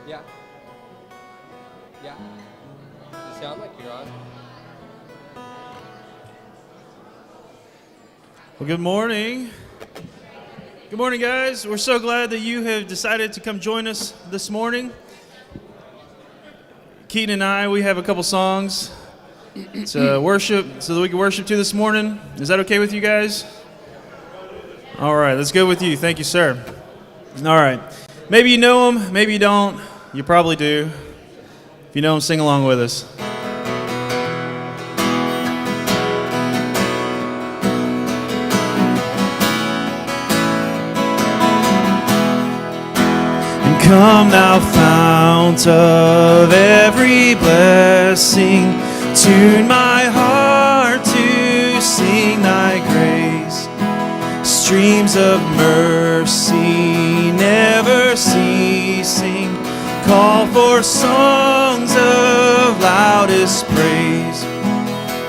Yeah. Yeah. You sound like you're on. Well, good morning. Good morning, guys. We're so glad that you have decided to come join us this morning. Keaton and I, we have a couple songs to worship so that we can worship to this morning. Is that okay with you guys? All right, let's go with you. Thank you, sir. All right. Maybe you know them, maybe you don't. You probably do. If you know them, sing along with us. Come thou fount of every blessing, tune my heart to sing thy grace. Streams of mercy never ceasing, call for songs of loudest praise.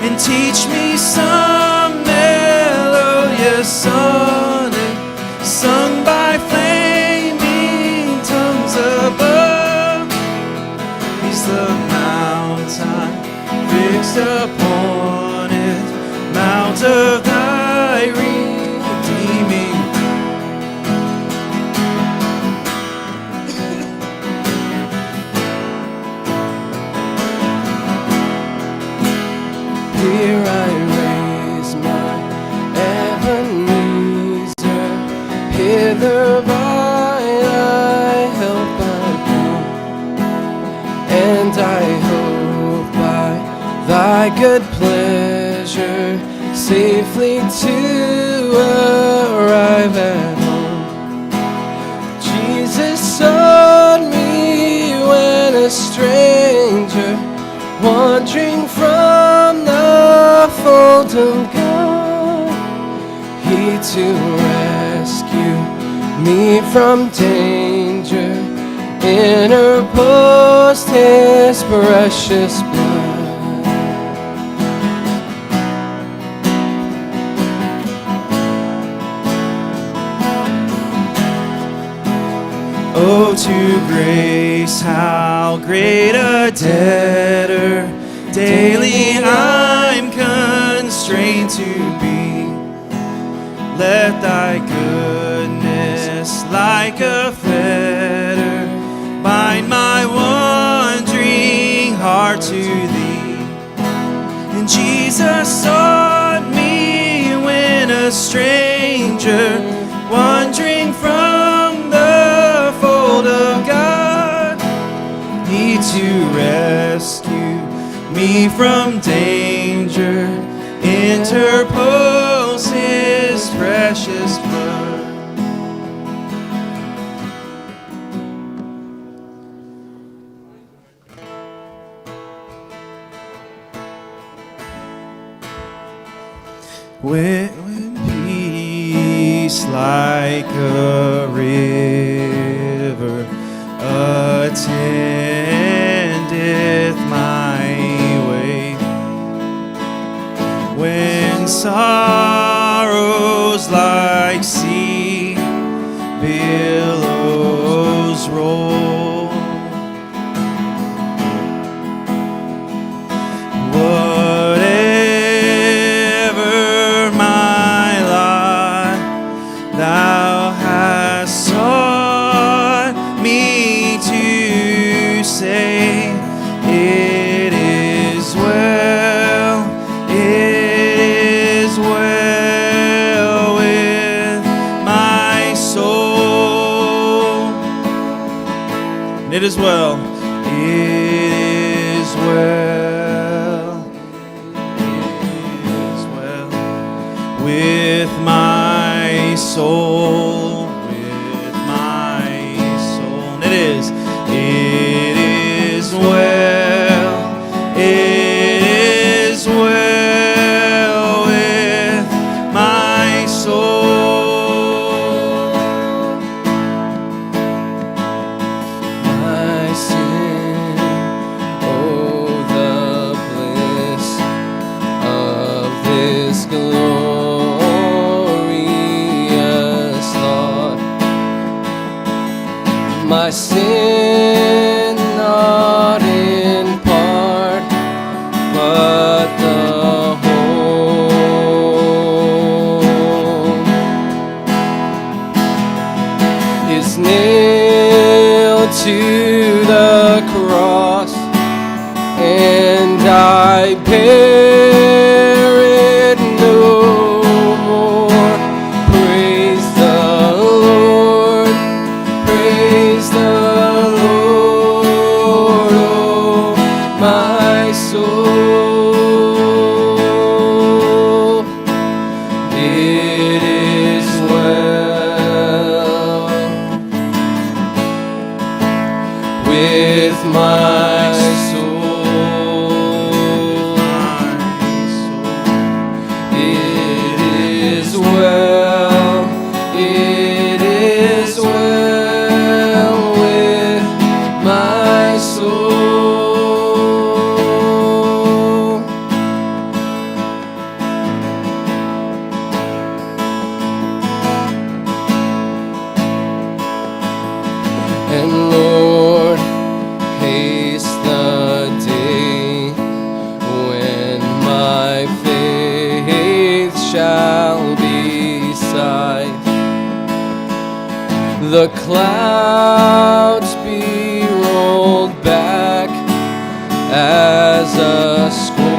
And teach me some melodious sonnet sung by flaming tongues above. He's the mountain fixed upon it, mount of thy redeeming. Here I raise my Ebenezer, hither by thy help I come, and I hope by thy good pleasure safely to arrive at home. Jesus sought me when a stranger, wandering from the fold of God, he to rescue me from danger, interposed his precious blood. Oh, to grace, how great a debtor daily I'm constrained to be. Let thy goodness like a fetter bind my wandering heart to thee. And Jesus sought me when a stranger, wandering from the fold of God, he to rescue me from danger, interpose his precious blood. When peace like a river attendeth my way, when sorrows like sea billows roll, whatever my lot, thou hast taught me to say, it is well, it is well with my soul. And it is well, it is well, it is well with my soul, with my soul. And it is well, it is well with my soul. My sin, oh the bliss of this glorious thought. My sin, I bear it no more. Praise the Lord, praise the Lord, oh my soul. It is well with my soul. It is well, it is well with my soul. And Lord, haste the day when my faith shall be sight. The clouds be rolled back as a scroll.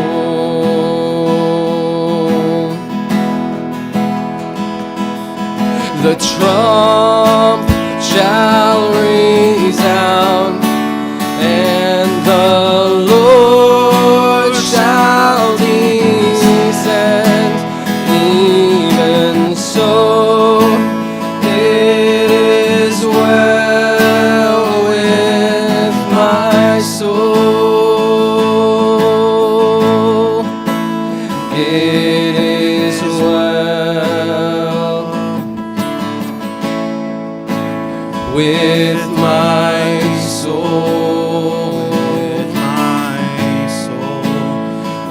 The trump shall resound, and the Lord shall descend. Even so, it is well with my soul. It is well with my soul. With my soul.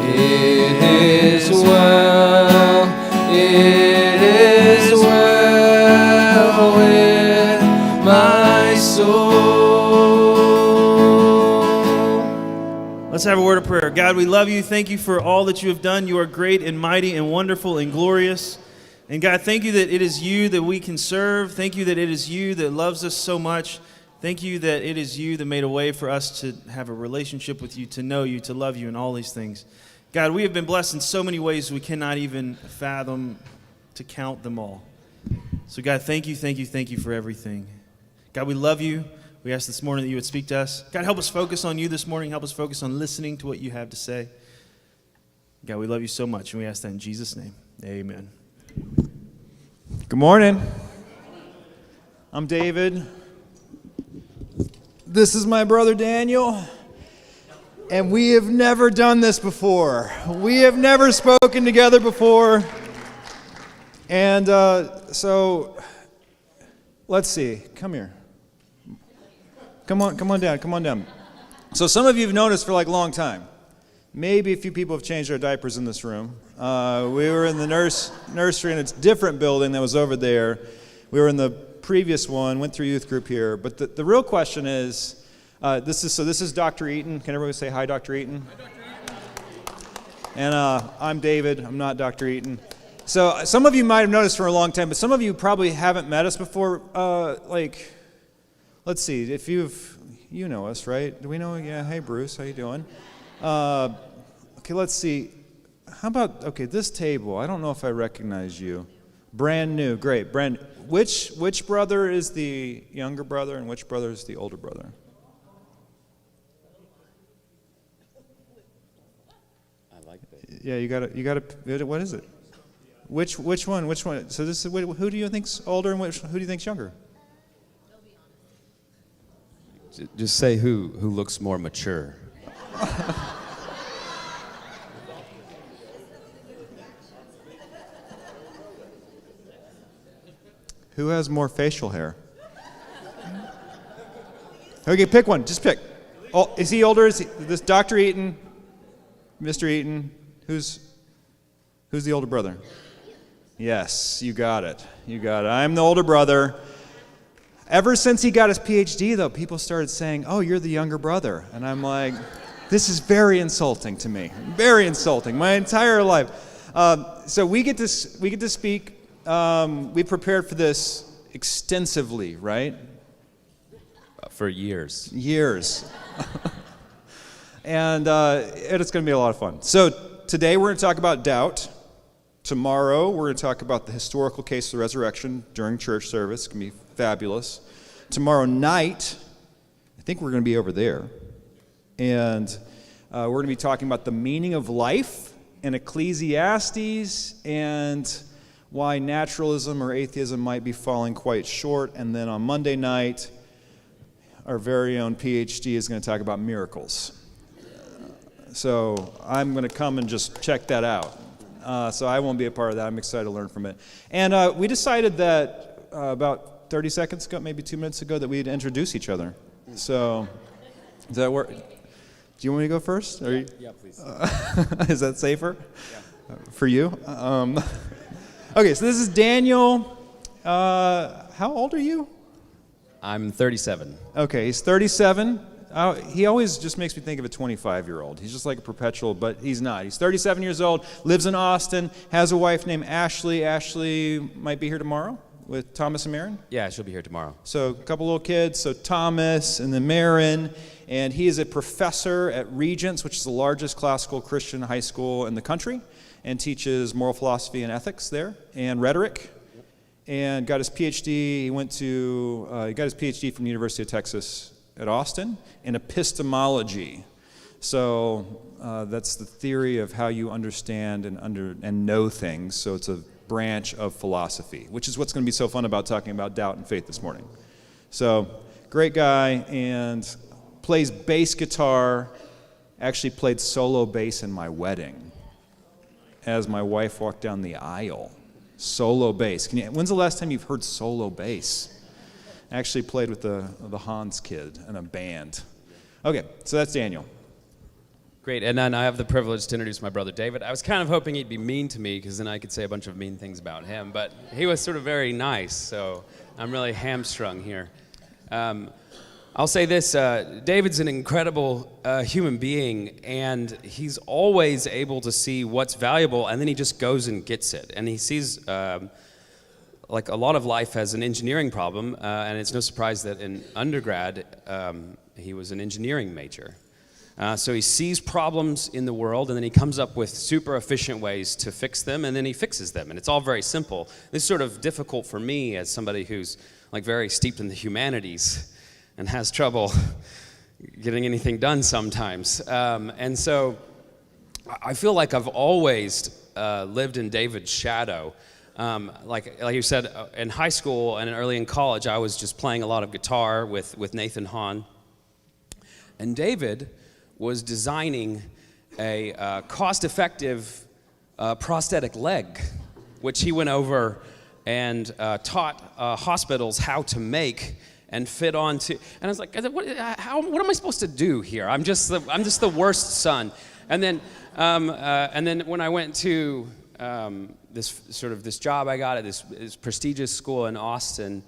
It is well, it is well with my soul. Let's have a word of prayer. God, we love you. Thank you for all that you have done. You are great and mighty and wonderful and glorious. And God, thank you that it is you that we can serve. Thank you that it is you that loves us so much. Thank you that it is you that made a way for us to have a relationship with you, to know you, to love you, and all these things. God, we have been blessed in so many ways we cannot even fathom to count them all. So God, thank you for everything. God, we love you. We ask this morning that you would speak to us. God, help us focus on you this morning. Help us focus on listening to what you have to say. God, we love you so much, and we ask that in Jesus' name. Amen. Good morning. I'm David. This is my brother Daniel. And we have never done this before. We have never spoken together before. And so, let's see. Come here. Come on down. So some of you have noticed for like a long time. Maybe a few people have changed their diapers in this room. We were in the nursery, and it's a different building that was over there. We were in the previous one, went through youth group here. But the real question is, this is Dr. Eaton. Can everybody say hi, Dr. Eaton? Hi, Dr. Eaton. And I'm David. I'm not Dr. Eaton. So some of you might have noticed for a long time, but some of you probably haven't met us before. Let's see, if you know us, right? Do we know? Yeah, hey Bruce, how you doing? Okay, let's see. How about, this table? I don't know if I recognize you. Brand new, great. Which brother is the younger brother and which brother is the older brother? I like that. Yeah, you gotta. What is it? Which one? So this is who do you think's older and who do you think's younger? Just say who looks more mature. Who has more facial hair? Okay, pick one. Just pick. Oh, is he older? Is this Dr. Eaton? Mr. Eaton? Who's the older brother? Yes, you got it. I'm the older brother. Ever since he got his PhD, though, people started saying, "Oh, you're the younger brother," and I'm like, "This is very insulting to me. Very insulting. My entire life." So we get to speak. We prepared for this extensively, right? For years. Years. And it's going to be a lot of fun. So today we're going to talk about doubt. Tomorrow we're going to talk about the historical case of the resurrection during church service. It's going to be fabulous. Tomorrow night, I think we're going to be over there. And we're going to be talking about the meaning of life in Ecclesiastes and why naturalism or atheism might be falling quite short. And then on Monday night, our very own PhD is going to talk about miracles. So I'm going to come and just check that out. So I won't be a part of that. I'm excited to learn from it. And we decided that about 30 seconds ago, maybe 2 minutes ago, that we'd introduce each other. So does that work? Do you want me to go first? Yeah, please. Is that safer? Yeah. For you? Okay, so this is Daniel. How old are you? I'm 37. Okay, he's 37. He always just makes me think of a 25-year-old. He's just like a perpetual, but he's not. He's 37 years old, lives in Austin, has a wife named Ashley. Ashley might be here tomorrow with Thomas and Marin. Yeah, she'll be here tomorrow. So a couple little kids, so Thomas and then Marin, and he is a professor at Regents, which is the largest classical Christian high school in the country, and teaches moral philosophy and ethics there, and rhetoric, and got his PhD. He got his PhD from the University of Texas at Austin in epistemology. So that's the theory of how you understand and know things. So it's a branch of philosophy, which is what's going to be so fun about talking about doubt and faith this morning. So great guy, and plays bass guitar. Actually played solo bass in my wedding as my wife walked down the aisle. Solo bass. When's the last time you've heard solo bass? Actually played with the Hans kid in a band. Okay, so that's Daniel. Great, and then I have the privilege to introduce my brother David. I was kind of hoping he'd be mean to me, because then I could say a bunch of mean things about him, but he was sort of very nice, so I'm really hamstrung here. I'll say this, David's an incredible human being, and he's always able to see what's valuable, and then he just goes and gets it. And he sees, like a lot of life has an engineering problem, and it's no surprise that in undergrad, he was an engineering major. So he sees problems in the world, and then he comes up with super efficient ways to fix them, and then he fixes them. And it's all very simple. This is sort of difficult for me as somebody who's like very steeped in the humanities and has trouble getting anything done sometimes. And so I feel like I've always lived in David's shadow. Like you said, in high school and early in college, I was just playing a lot of guitar with Nathan Hahn. And David was designing a cost-effective prosthetic leg, which he went over and taught hospitals how to make and fit onto. And I was like, what am I supposed to do here? I'm just the worst son. And then when I went to this job I got at this prestigious school in Austin,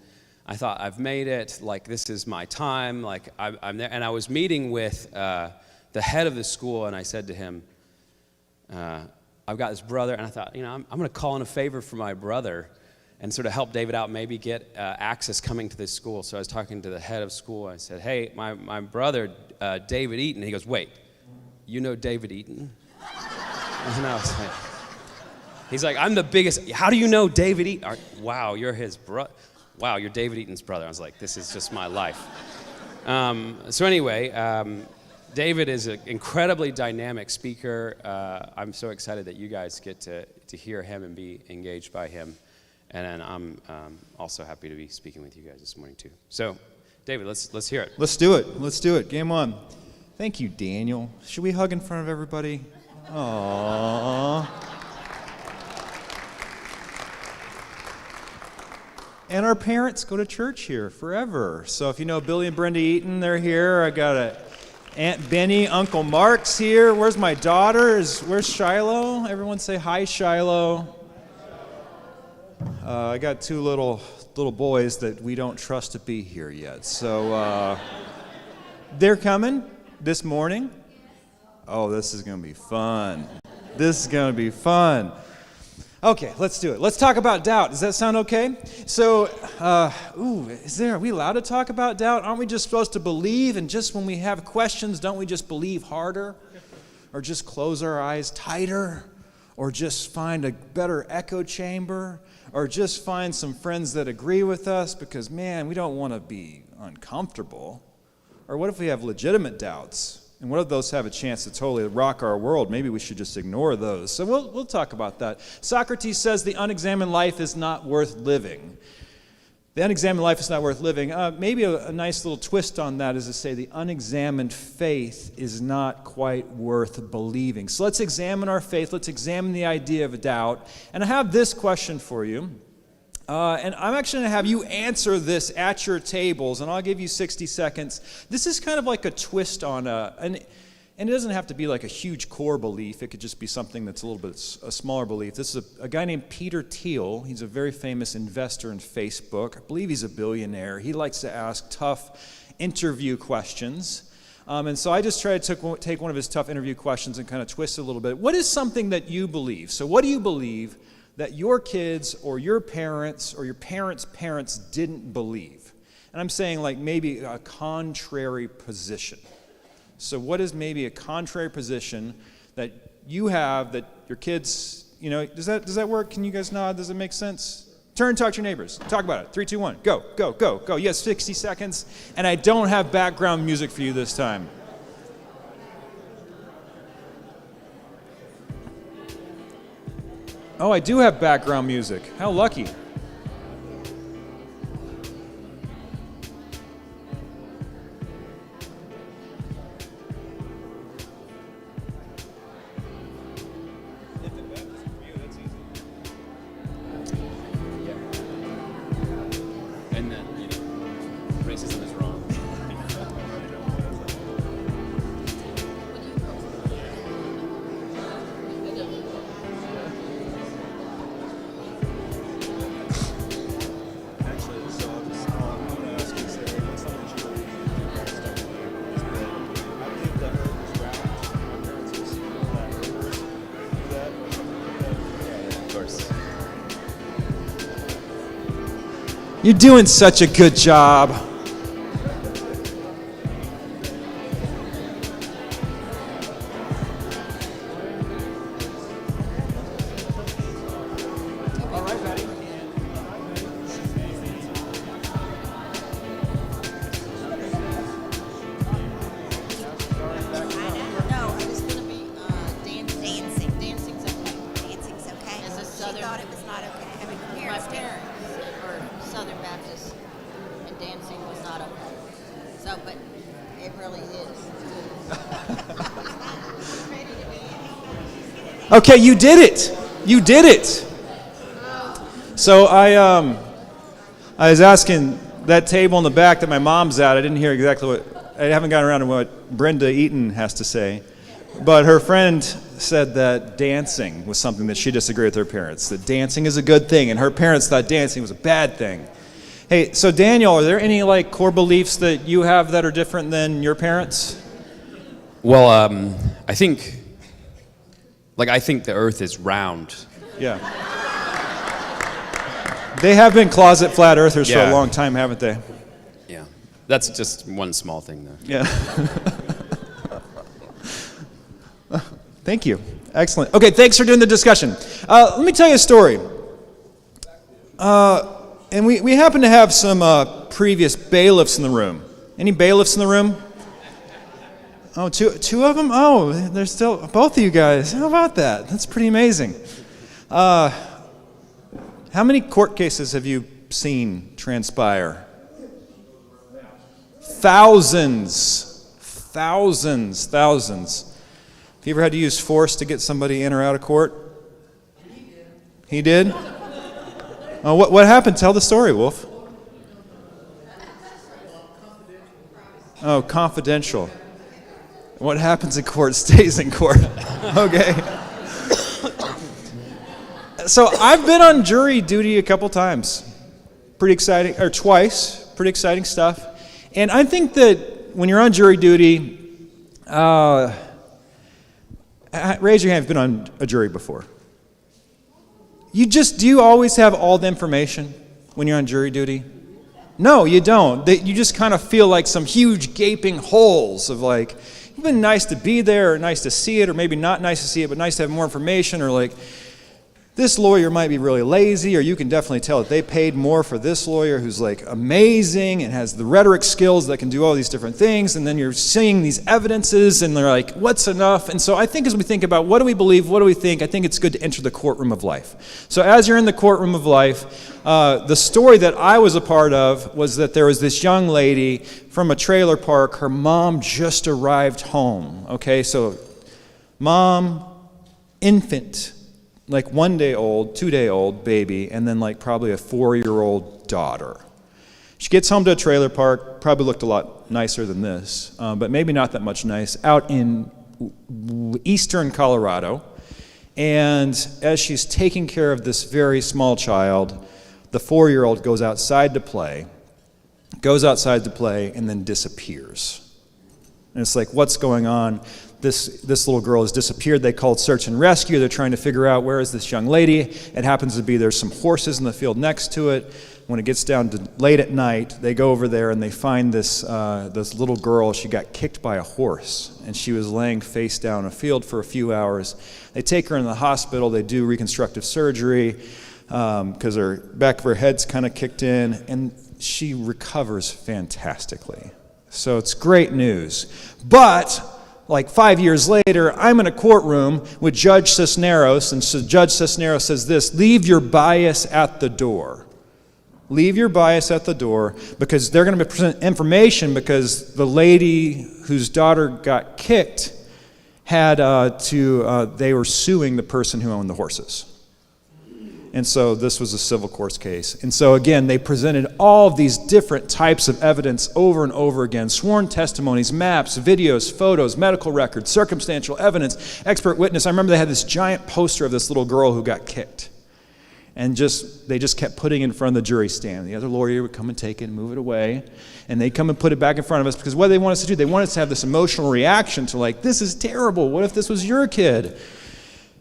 I thought, I've made it. Like, this is my time. Like, I'm there. And I was meeting with the head of the school, and I said to him, I've got this brother, and I thought, I'm going to call in a favor for my brother and sort of help David out, maybe get access coming to this school. So I was talking to the head of school. I said, hey, my brother, David Eaton. He goes, wait, you know David Eaton? And I was like, he's like, I'm the biggest. How do you know David Eaton? Wow, you're his brother. Wow, you're David Eaton's brother. I was like, this is just my life. So anyway, David is an incredibly dynamic speaker. I'm so excited that you guys get to hear him and be engaged by him. And then I'm also happy to be speaking with you guys this morning too. So, David, let's hear it. Let's do it. Let's do it. Game on. Thank you, Daniel. Should we hug in front of everybody? Aww. And our parents go to church here forever. So if you know Billy and Brenda Eaton, they're here. I got Aunt Benny, Uncle Mark's here. Where's my daughter? Where's Shiloh? Everyone say hi, Shiloh. I got two little boys that we don't trust to be here yet. So they're coming this morning. Oh, this is going to be fun. This is going to be fun. Okay, let's do it. Let's talk about doubt. Does that sound okay? So, are we allowed to talk about doubt? Aren't we just supposed to believe? And just when we have questions, don't we just believe harder? Or just close our eyes tighter? Or just find a better echo chamber? Or just find some friends that agree with us? Because, man, we don't want to be uncomfortable. Or what if we have legitimate doubts? And what if those have a chance to totally rock our world? Maybe we should just ignore those. So we'll talk about that. Socrates says the unexamined life is not worth living. The unexamined life is not worth living. Maybe a nice little twist on that is to say the unexamined faith is not quite worth believing. So let's examine our faith. Let's examine the idea of doubt. And I have this question for you. And I'm actually going to have you answer this at your tables, and I'll give you 60 seconds. This is kind of like a twist on and it doesn't have to be like a huge core belief. It could just be something that's a little bit a smaller belief. This is a guy named Peter Thiel. He's a very famous investor in Facebook. I believe he's a billionaire. He likes to ask tough interview questions. And so I just tried to take one of his tough interview questions and kind of twist it a little bit. What is something that you believe? So what do you believe that your kids or your parents parents didn't believe? And I'm saying like maybe a contrary position. So what is maybe a contrary position that you have that your kids, does that work? Can you guys nod? Does it make sense? Turn and talk to your neighbors. Talk about it. 3, 2, 1. Go, go, go, go. You have 60 seconds, and I don't have background music for you this time. Oh, I do have background music. How lucky. And then, racism is wrong. You're doing such a good job. No, it was going to be dancing. Dancing's okay. Dancing's okay. As a She Southern- thought it was not okay. I mean, My parents did. parents were Southern Baptists, and dancing was not okay. So, but it really is. Okay, you did it. You did it. So I was asking that table in the back that my mom's at. I didn't hear exactly I haven't gotten around to what Brenda Eaton has to say. But her friend said that dancing was something that she disagreed with her parents, that dancing is a good thing, and her parents thought dancing was a bad thing. Hey, so Daniel, are there any core beliefs that you have that are different than your parents? Well, I think the earth is round. Yeah. They have been closet flat earthers for a Yeah. long time, haven't they? Yeah. That's just one small thing, though. Yeah. Thank you. Excellent. Okay, thanks for doing the discussion. Let me tell you a story. And we happen to have some previous bailiffs in the room. Any bailiffs in the room? Oh, two of them? Oh, there's still both of you guys. How about that? That's pretty amazing. How many court cases have you seen transpire? Thousands. Have you ever had to use force to get somebody in or out of court? He did? Oh, what happened? Tell the story, Wolf. Oh, confidential. What happens in court stays in court. Okay. So I've been on jury duty a couple times. Pretty exciting, or twice. Pretty exciting stuff. And I think that when you're on jury duty, raise your hand if you've been on a jury before. do you always have all the information when you're on jury duty? No, you don't. You just kind of feel like some huge gaping holes of like, it's been nice to be there, or nice to see it, or maybe not nice to see it, but nice to have more information, or like, this lawyer might be really lazy, or you can definitely tell that they paid more for this lawyer who's like amazing and has the rhetoric skills that can do all these different things, and then you're seeing these evidences and they're like, what's enough? And so I think as we think about what do we believe, what do we think, I think it's good to enter the courtroom of life. So as you're in the courtroom of life, the story that I was a part of was that there was this young lady from a trailer park. Her mom just arrived home. Okay, so mom, infant, like 1 day old, 2 day old baby, and then like probably a 4-year-old daughter. She gets home to a trailer park, probably looked a lot nicer than this, but maybe not that much nice, out in eastern Colorado. And as she's taking care of this very small child, the 4-year-old goes outside to play, and then disappears. And it's like, what's going on? This little girl has disappeared. They called search and rescue. They're trying to figure out where is this young lady. It happens to be there's some horses in the field next to it. When it gets down to late at night, they go over there and they find this little girl. She got kicked by a horse, and she was laying face down in a field for a few hours. They take her in the hospital. They do reconstructive surgery because her back of her head's kind of kicked in, and she recovers fantastically. So it's great news. But like 5 years later, I'm in a courtroom with Judge Cisneros, and so Judge Cisneros says this: leave your bias at the door. Leave your bias at the door, because they're going to present information because the lady whose daughter got kicked had they were suing the person who owned the horses. And so this was a civil court case. And so again, they presented all of these different types of evidence over and over again: sworn testimonies, maps, videos, photos, medical records, circumstantial evidence, expert witness. I remember they had this giant poster of this little girl who got kicked. And they just kept putting it in front of the jury stand. The other lawyer would come and take it and move it away. And they'd come and put it back in front of us, because what they want us to do, they want us to have this emotional reaction to like, this is terrible. What if this was your kid?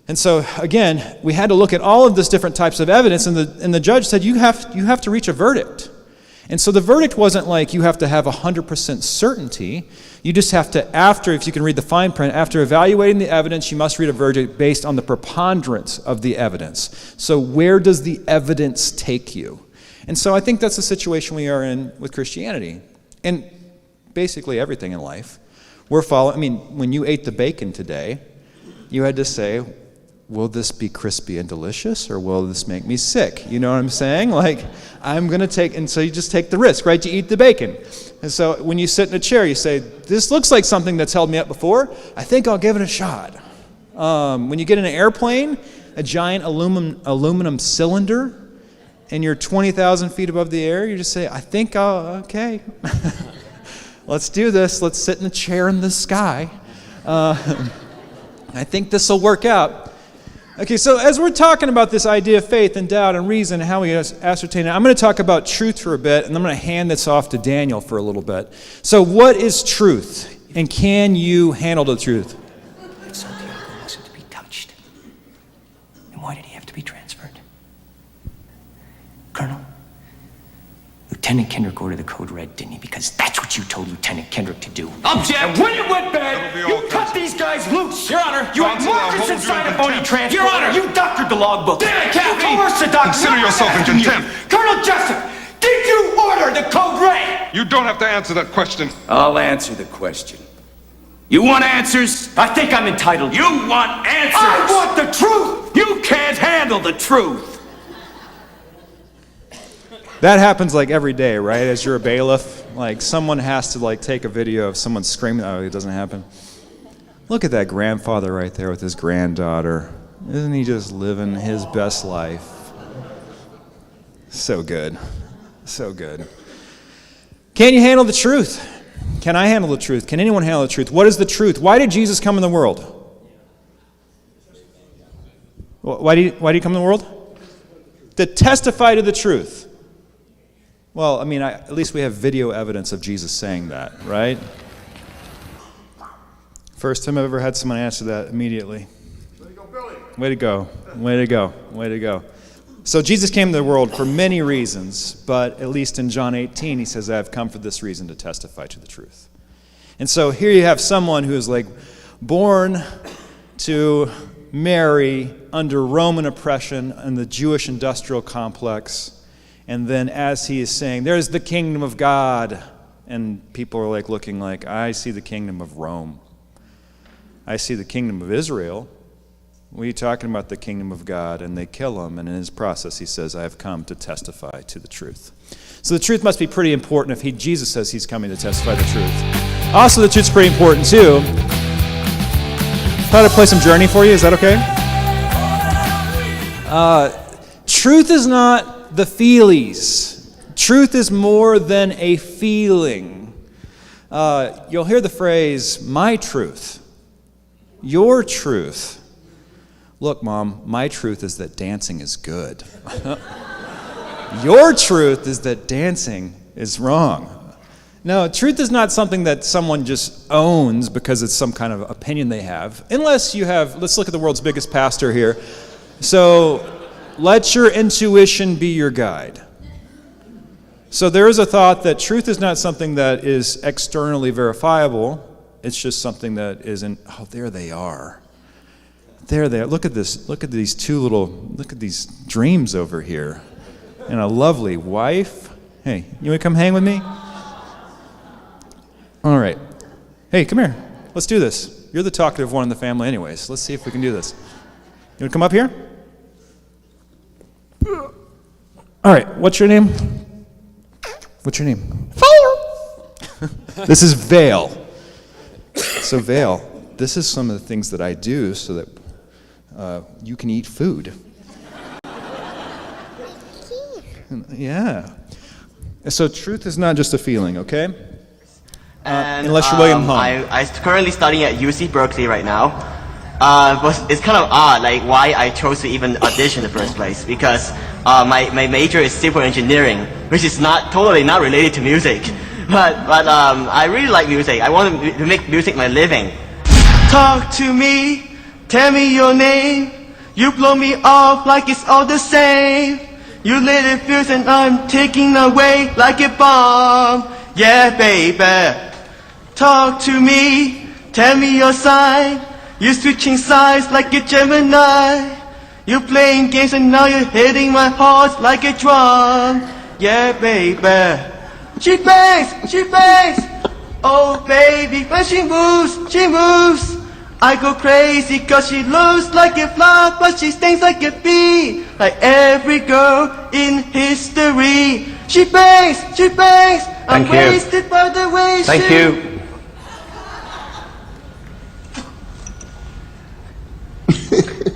And so, again, we had to look at all of this different types of evidence, and the judge said, you have to reach a verdict. And so the verdict wasn't like you have to have 100% certainty. You just have to, if you can read the fine print, after evaluating the evidence, you must read a verdict based on the preponderance of the evidence. So where does the evidence take you? And so I think that's the situation we are in with Christianity, and basically everything in life. When you ate the bacon today, you had to say, will this be crispy and delicious, or will this make me sick? You know what I'm saying? Like, I'm going to take, and so you just take the risk, right? You eat the bacon. And so when you sit in a chair, you say, this looks like something that's held me up before. I think I'll give it a shot. When you get in an airplane, a giant aluminum cylinder, and you're 20,000 feet above the air, you just say, I think okay. Let's do this. Let's sit in a chair in the sky. I think this will work out. Okay, so as we're talking about this idea of faith and doubt and reason and how we ascertain it, I'm going to talk about truth for a bit, and I'm going to hand this off to Daniel for a little bit. So what is truth, and can you handle the truth? Santiago wasn't to be touched. And why did he have to be transferred? Colonel, Lieutenant Kendrick ordered the code red, didn't he? Because that's what you told Lieutenant Kendrick to do. Object! And when it went bad, you cut these guys loose! Your Honor! You had Counsel, I'll Marcus hold you inside in a phony contempt. transfer! Your Honor! You doctored the logbook! Damn it, Captain! You coerced the doctor! Consider yourself in contempt. Colonel Jessup, did you order the code red? You don't have to answer that question. I'll answer the question. You want answers? I think I'm entitled. You want answers? I want the truth! You can't handle the truth! That happens like every day, right? As you're a bailiff, like someone has to like take a video of someone screaming. Oh, it doesn't happen. Look at that grandfather right there with his granddaughter. Isn't he just living his best life? So good. So good. Can you handle the truth? Can I handle the truth? Can anyone handle the truth? What is the truth? Why did Jesus come in the world? Why did he come in the world? To testify to the truth. Well, at least we have video evidence of Jesus saying that, right? First time I've ever had someone answer that immediately. Way to go, Billy. Way to go. Way to go. Way to go. So Jesus came to the world for many reasons, but at least in John 18, he says, I have come for this reason, to testify to the truth. And so here you have someone who is like born to Mary under Roman oppression and the Jewish industrial complex. And then as he is saying, there's the kingdom of God. And people are like looking like, I see the kingdom of Rome. I see the kingdom of Israel. What are you talking about, the kingdom of God? And they kill him. And in his process, he says, I have come to testify to the truth. So the truth must be pretty important if Jesus says he's coming to testify the truth. Also, the truth's pretty important too. Try to play some Journey for you. Is that okay? Truth is not the feelies. Truth is more than a feeling. You'll hear the phrase, my truth, your truth. Look, Mom, my truth is that dancing is good. Your truth is that dancing is wrong. No, truth is not something that someone just owns because it's some kind of opinion they have. Unless you have, let's look at the world's biggest pastor here. So let your intuition be your guide. So there is a thought that truth is not something that is externally verifiable. It's just something that isn't, oh, there they are. There they are. Look at this. Look at these look at these dreams over here. And a lovely wife. Hey, you want to come hang with me? All right. Hey, come here. Let's do this. You're the talkative one in the family anyways. Let's see if we can do this. You want to come up here? All right. What's your name? What's your name? Vale. This is Vale. So Vale, this is some of the things that I do so that you can eat food. Yeah. So truth is not just a feeling, okay? Unless you're William Hung. I'm currently studying at UC Berkeley right now. But it's kind of odd, like why I chose to even audition in the first place, because my major is civil engineering, which is totally not related to music. But I really like music. I want to make music my living. Talk to me, tell me your name. You blow me off like it's all the same. You lit it fuse and I'm taking away like a bomb. Yeah, baby. Talk to me, tell me your sign. You switching sides like a Gemini. You playing games and now you're hitting my heart like a drum. Yeah, baby. She bangs, she bangs. Oh, baby, when she moves, she moves. I go crazy cause she looks like a flower, but she stings like a bee. Like every girl in history. She bangs, she bangs. I'm wasted by the way Thank she... you.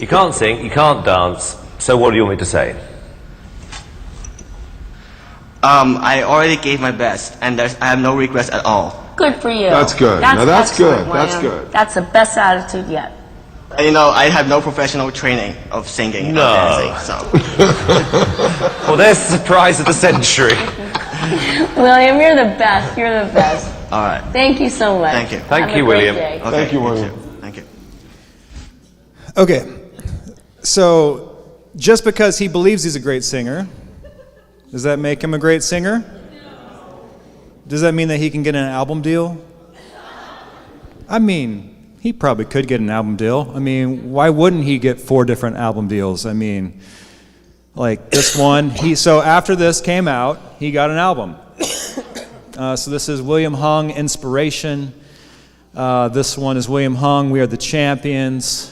You can't sing, you can't dance, so what do you want me to say? I already gave my best, and I have no regrets at all. Good for you. That's good. Now that's good. excellent, That's William. good. That's the best attitude yet. You know, I have no professional training of singing and dancing, so. Well, there's the surprise of the century. William, you're the best. You're the best. All right. Thank you so much. Thank you. Thank Have you, a great William. day. Okay, Thank you, William. Thank you. Okay. So just because he believes he's a great singer, does that make him a great singer? Does that mean that he can get an album deal? I mean, he probably could get an album deal. I mean, why wouldn't he get 4 different album deals? I mean, like this one. So after this came out, he got an album. So this is William Hung, Inspiration. This one is William Hung, We Are the Champions.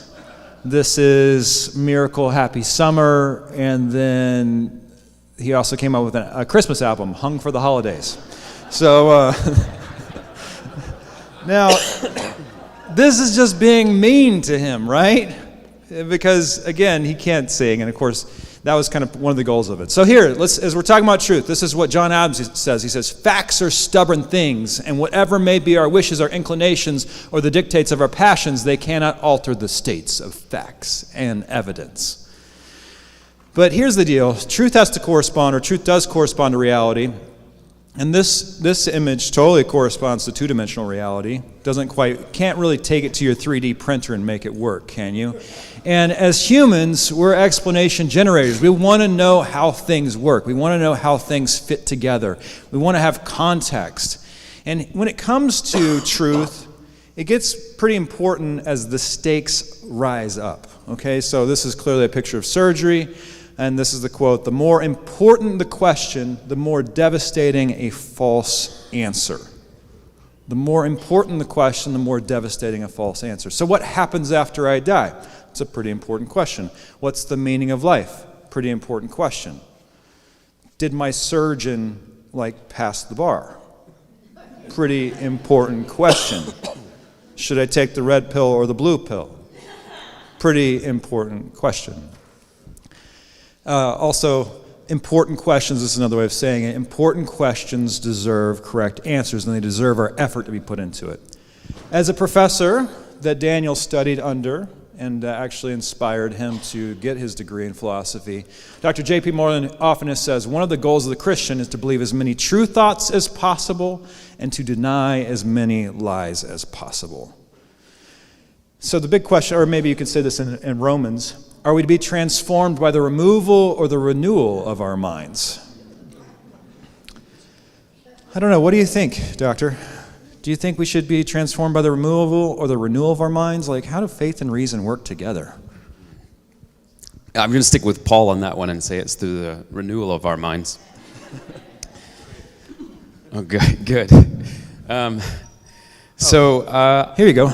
This is Miracle, Happy Summer. And then he also came out with a Christmas album, Hung for the Holidays. So now, this is just being mean to him, right? Because, again, he can't sing. And, of course, that was kind of one of the goals of it. So here, as we're talking about truth, this is what John Adams says. He says, facts are stubborn things, and whatever may be our wishes, our inclinations, or the dictates of our passions, they cannot alter the states of facts and evidence. But here's the deal. Truth has to correspond, or truth does correspond to reality. And this image totally corresponds to two-dimensional reality. Can't really take it to your 3D printer and make it work, can you? And as humans, we're explanation generators. We want to know how things work. We want to know how things fit together. We want to have context. And when it comes to truth, it gets pretty important as the stakes rise up. Okay, so this is clearly a picture of surgery. And this is the quote: "The more important the question, the more devastating a false answer." The more important the question, the more devastating a false answer. So what happens after I die? It's a pretty important question. What's the meaning of life? Pretty important question. Did my surgeon, pass the bar? Pretty important question. Should I take the red pill or the blue pill? Pretty important question. Also, important questions, this is another way of saying it, important questions deserve correct answers, and they deserve our effort to be put into it. As a professor that Daniel studied under and actually inspired him to get his degree in philosophy, Dr. J.P. Moreland often says, one of the goals of the Christian is to believe as many true thoughts as possible and to deny as many lies as possible. So the big question, or maybe you could say this in Romans, are we to be transformed by the removal or the renewal of our minds? I don't know. What do you think, Doctor? Do you think we should be transformed by the removal or the renewal of our minds? How do faith and reason work together? I'm going to stick with Paul on that one and say it's through the renewal of our minds. Oh, good. Here you go.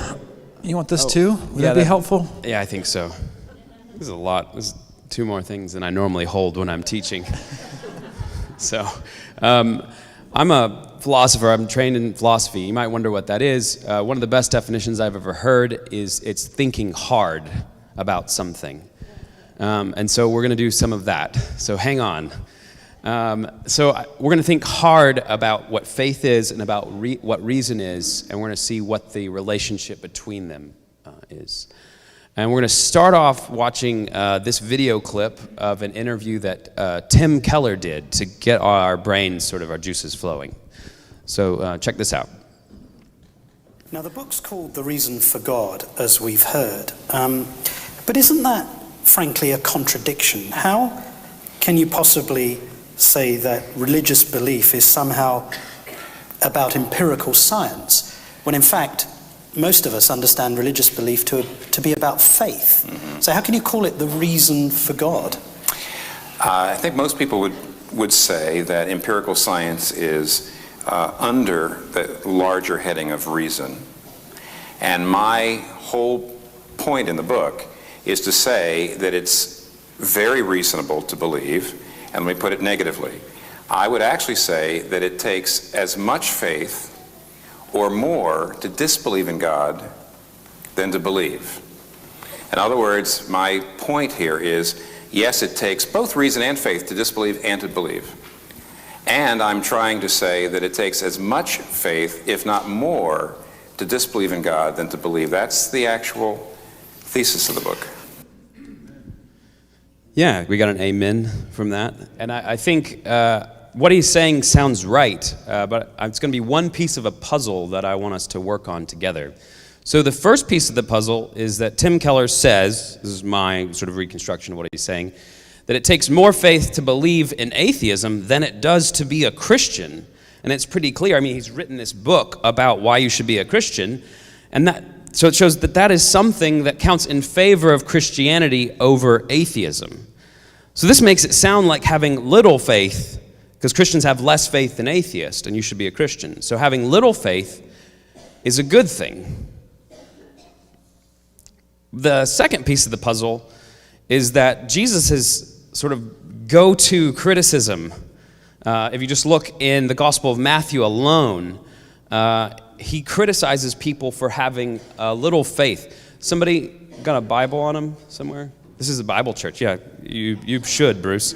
You want this too? Would that be helpful? Yeah, I think so. This is a lot. This is 2 more things than I normally hold when I'm teaching. I'm a philosopher. I'm trained in philosophy. You might wonder what that is. One of the best definitions I've ever heard is it's thinking hard about something. And so we're going to do some of that. So hang on. We're going to think hard about what faith is and about what reason is, and we're going to see what the relationship between them is. And we're going to start off watching this video clip of an interview that Tim Keller did to get our brains, our juices flowing. So check this out. Now, the book's called The Reason for God, as we've heard. But isn't that, frankly, a contradiction? How can you possibly say that religious belief is somehow about empirical science, when in fact, most of us understand religious belief to be about faith? Mm-hmm. So how can you call it the reason for God? I think most people would say that empirical science is under the larger heading of reason. And my whole point in the book is to say that it's very reasonable to believe, and let me put it negatively. I would actually say that it takes as much faith or more to disbelieve in God than to believe. In other words, my point here is, yes, it takes both reason and faith to disbelieve and to believe. And I'm trying to say that it takes as much faith, if not more, to disbelieve in God than to believe. That's the actual thesis of the book. Yeah, we got an amen from that. And I think what he's saying sounds right, but it's going to be one piece of a puzzle that I want us to work on together. So the first piece of the puzzle is that Tim Keller says, this is my sort of reconstruction of what he's saying, that it takes more faith to believe in atheism than it does to be a Christian. And it's pretty clear. I mean, he's written this book about why you should be a Christian, so it shows that that is something that counts in favor of Christianity over atheism. So this makes it sound like having little faith, because Christians have less faith than atheists, and you should be a Christian. So having little faith is a good thing. The second piece of the puzzle is that Jesus' sort of go-to criticism, if you just look in the Gospel of Matthew alone, he criticizes people for having little faith. Somebody got a Bible on them somewhere? This is a Bible church. Yeah, you should, Bruce.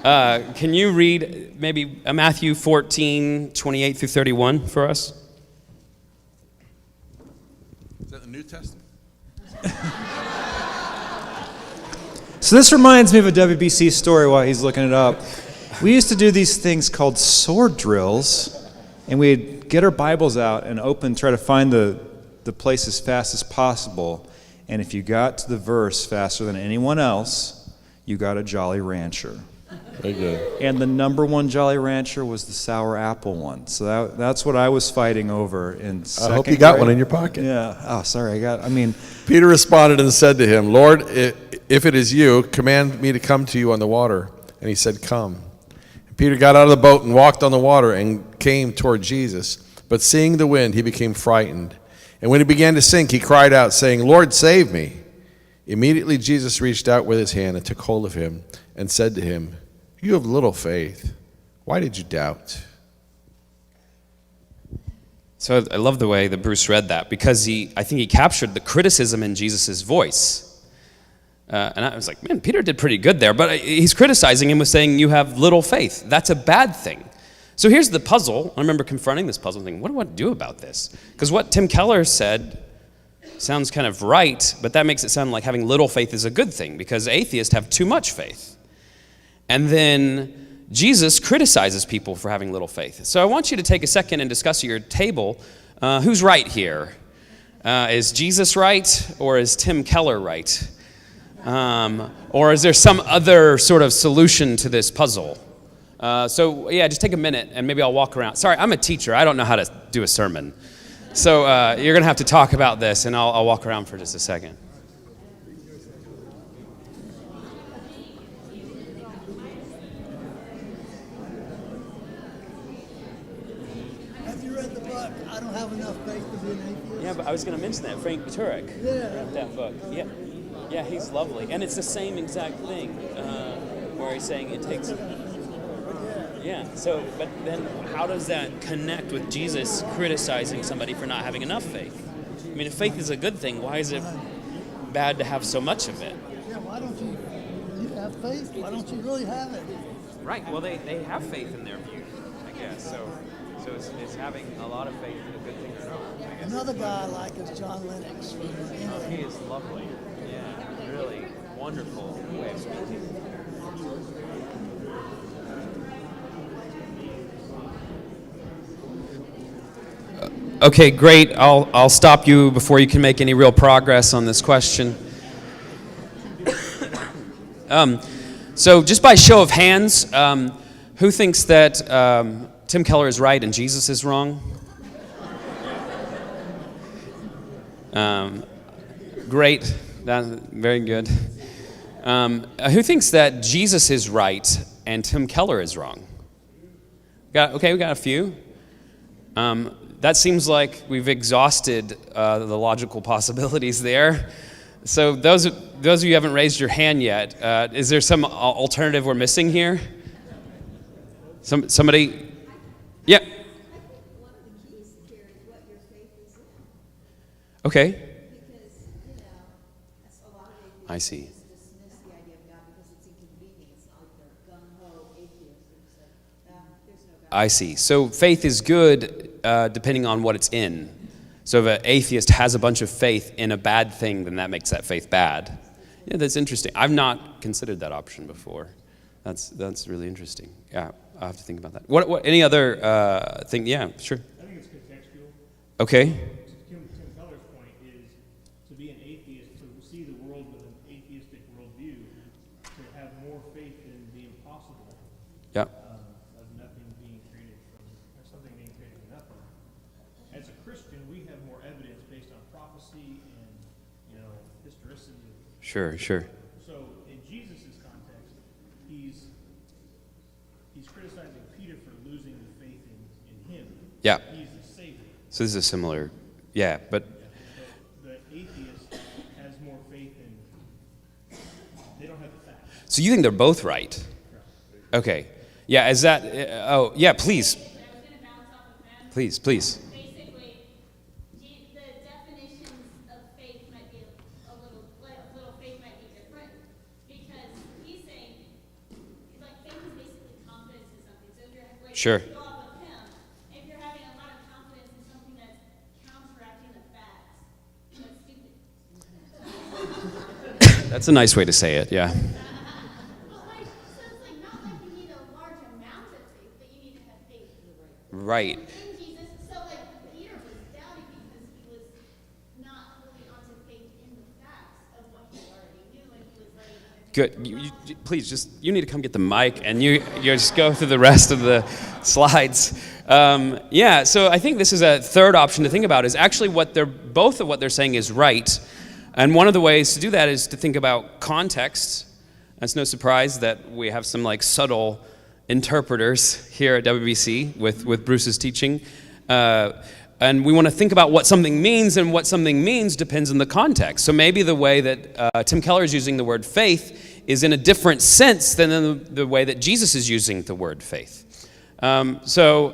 Can you read maybe Matthew 14, 28 through 31 for us? Is that the New Testament? So this reminds me of a WBC story while he's looking it up. We used to do these things called sword drills, and we'd get our Bibles out and try to find the place as fast as possible. And if you got to the verse faster than anyone else, you got a Jolly Rancher. Very good. And the number one Jolly Rancher was the sour apple one. So that's what I was fighting over in second I hope you got grade. one in your pocket. Yeah. Oh, sorry. Peter responded and said to him, Lord, if it is you, command me to come to you on the water. And he said, come. And Peter got out of the boat and walked on the water and came toward Jesus. But seeing the wind, he became frightened. And when he began to sink, he cried out, saying, Lord, save me. Immediately Jesus reached out with his hand and took hold of him and said to him, you have little faith. Why did you doubt? So I love the way that Bruce read that, because I think he captured the criticism in Jesus' voice. And I was like, man, Peter did pretty good there. But he's criticizing him with saying, you have little faith. That's a bad thing. So here's the puzzle. I remember confronting this puzzle and thinking, what do I do about this? Because what Tim Keller said sounds kind of right, but that makes it sound like having little faith is a good thing, because atheists have too much faith. And then Jesus criticizes people for having little faith. So I want you to take a second and discuss at your table, who's right here? Is Jesus right, or is Tim Keller right? Or is there some other sort of solution to this puzzle? So yeah, just take a minute and maybe I'll walk around. Sorry, I'm a teacher. I don't know how to do a sermon. So you're going to have to talk about this, and I'll walk around for just a second. Have you read the book, I Don't Have Enough Faith to Be an Atheist? Yeah, but I was going to mention that. Frank Turek wrote that book. Yeah. Yeah, he's lovely. And it's the same exact thing where he's saying it takes... Yeah, so, but then how does that connect with Jesus criticizing somebody for not having enough faith? I mean, if faith is a good thing, why is it bad to have so much of it? Yeah, why don't you have faith? Why don't you really have it? Right, well, they have faith in their view, I guess. So is having a lot of faith a good thing or not? I guess. Another guy I like is John Lennox from England. Oh, he is lovely. Yeah, really wonderful way of speaking. Okay, great. I'll stop you before you can make any real progress on this question. So just by show of hands, who thinks that Tim Keller is right and Jesus is wrong? Great. Very good. Who thinks that Jesus is right and Tim Keller is wrong? We got a few. That seems like we've exhausted the logical possibilities there. So those of you who haven't raised your hand yet, is there some alternative we're missing here? Somebody? Yeah. Okay. I see. I see. So faith is good depending on what it's in. So if an atheist has a bunch of faith in a bad thing, then that makes that faith bad. Yeah, that's interesting. I've not considered that option before. That's really interesting. Yeah, I'll have to think about that. What any other thing? Yeah, sure. I think it's contextual. Okay. Tim Keller's point is to be an atheist, to see the world with an atheistic worldview, to have more faith in the impossible. Yeah. Of nothing being created from, or something being created from nothing. As a Christian, we have more evidence based on prophecy and, historicity. Sure. So in Jesus' context, he's criticizing Peter for losing the faith in him. Yeah. He's the Savior. So this is similar. Yeah, but The atheist has more faith in, they don't have the facts. so you think they're both right? Okay. Yeah, is that oh, yeah, please. Please. Basically, the definitions of faith might be a little faith might be different, because he's saying, faith is basically confidence in something. So if you're Sure. go off of him, if you're having a lot of confidence in something that's counteracting the facts, that's stupid. That's a nice way to say it, yeah. So it's not like you need a large right. Then Jesus, so like Peter was doubting because he was not fully onto faith in the facts of what he already knew, and he was letting other Good. Please, you need to come get the mic, and you just go through the rest of the slides. Yeah, so I think this is a third option to think about, is actually both of what they're saying is right. And one of the ways to do that is to think about context. It's no surprise that we have some like subtle interpreters here at WBC with Bruce's teaching. And we want to think about what something means, and what something means depends on the context. So maybe the way that Tim Keller is using the word faith is in a different sense than in the way that Jesus is using the word faith. So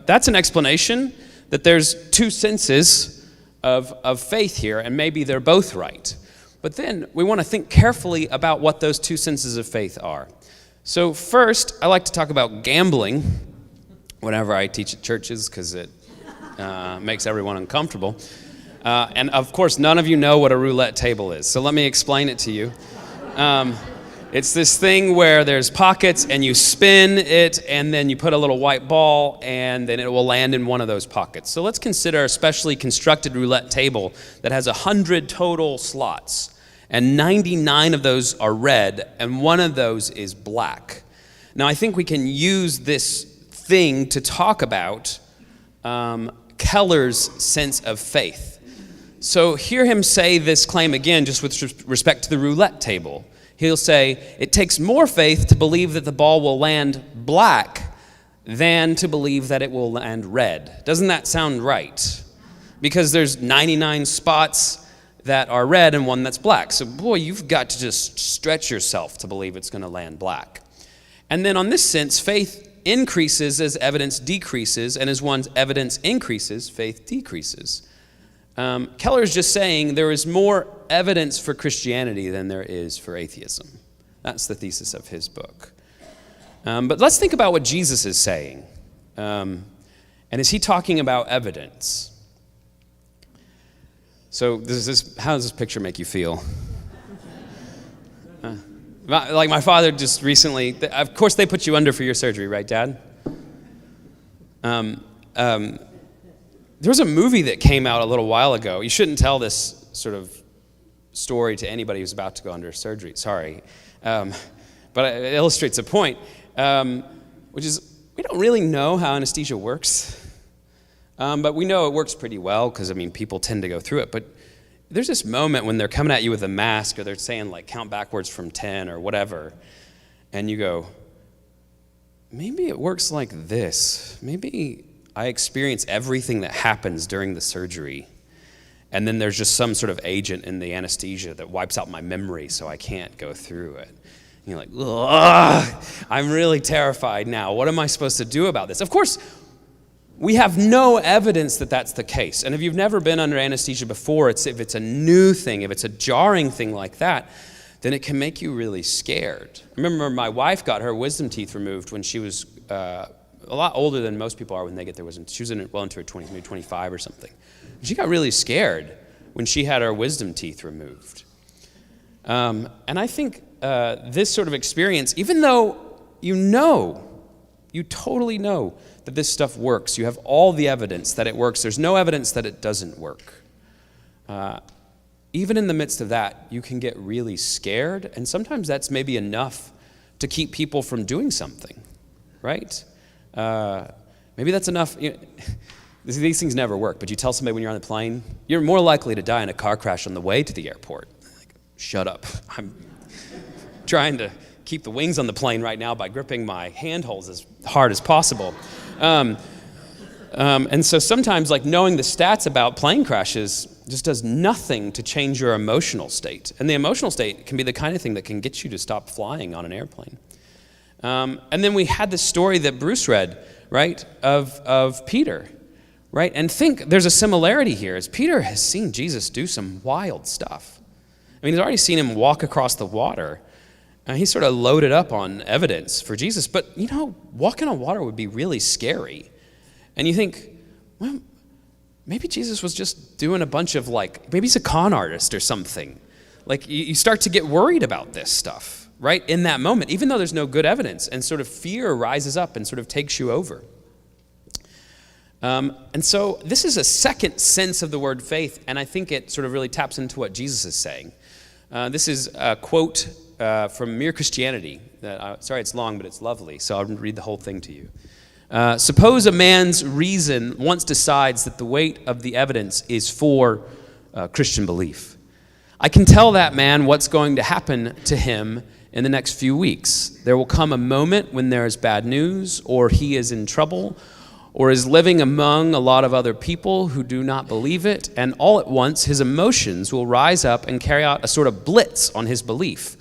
that's an explanation that there's two senses of faith here, and maybe they're both right. But then we want to think carefully about what those two senses of faith are. So first, I like to talk about gambling whenever I teach at churches, because it makes everyone uncomfortable. And of course, none of you know what a roulette table is, so let me explain it to you. It's this thing where there's pockets, and you spin it, and then you put a little white ball, and then it will land in one of those pockets. So let's consider a specially constructed roulette table that has 100 total slots, and 99 of those are red, and one of those is black. Now, I think we can use this thing to talk about Keller's sense of faith. So hear him say this claim again, just with respect to the roulette table. He'll say, it takes more faith to believe that the ball will land black than to believe that it will land red. Doesn't that sound right? Because there's 99 spots that are red and one that's black. So boy, you've got to just stretch yourself to believe it's going to land black. And then on this sense, faith increases as evidence decreases, and as one's evidence increases, faith decreases. Keller is just saying there is more evidence for Christianity than there is for atheism. That's the thesis of his book. But let's think about what Jesus is saying. And is he talking about evidence? So how does this picture make you feel? Like my father just recently, of course they put you under for your surgery, right, Dad? There was a movie that came out a little while ago. You shouldn't tell this sort of story to anybody who's about to go under surgery, sorry. But it illustrates a point, which is we don't really know how anesthesia works. But we know it works pretty well because, people tend to go through it. But there's this moment when they're coming at you with a mask, or they're saying, like, count backwards from 10 or whatever. And you go, maybe it works like this. Maybe I experience everything that happens during the surgery. And then there's just some sort of agent in the anesthesia that wipes out my memory so I can't go through it. And you're like, ugh, I'm really terrified now. What am I supposed to do about this? Of course, we have no evidence that that's the case. And if you've never been under anesthesia before, if it's a new thing, if it's a jarring thing like that, then it can make you really scared. I remember my wife got her wisdom teeth removed when she was a lot older than most people are when they get their wisdom. She was well into her 20s, maybe 25 or something. She got really scared when she had her wisdom teeth removed. And I think this sort of experience, even though you totally know that this stuff works, you have all the evidence that it works, there's no evidence that it doesn't work. Even in the midst of that, you can get really scared, and sometimes that's maybe enough to keep people from doing something, right? Maybe that's enough. These things never work, but you tell somebody when you're on the plane, you're more likely to die in a car crash on the way to the airport. Like, shut up. I'm trying to keep the wings on the plane right now by gripping my handholds as hard as possible. And so sometimes, like, knowing the stats about plane crashes just does nothing to change your emotional state. And the emotional state can be the kind of thing that can get you to stop flying on an airplane. And then we had this story that Bruce read, right, of Peter, right? And think there's a similarity here, as Peter has seen Jesus do some wild stuff. He's already seen him walk across the water. He's sort of loaded up on evidence for Jesus. But, walking on water would be really scary. And you think, well, maybe Jesus was just doing a bunch of, maybe he's a con artist or something. Like, you start to get worried about this stuff, right, in that moment, even though there's no good evidence, and sort of fear rises up and sort of takes you over. And so this is a second sense of the word faith, and I think it sort of really taps into what Jesus is saying. This is a quote from Mere Christianity. Sorry, it's long, but it's lovely, so I'll read the whole thing to you. Suppose a man's reason once decides that the weight of the evidence is for Christian belief. I can tell that man what's going to happen to him in the next few weeks. There will come a moment when there is bad news, or he is in trouble, or is living among a lot of other people who do not believe it, and all at once his emotions will rise up and carry out a sort of blitz on his belief.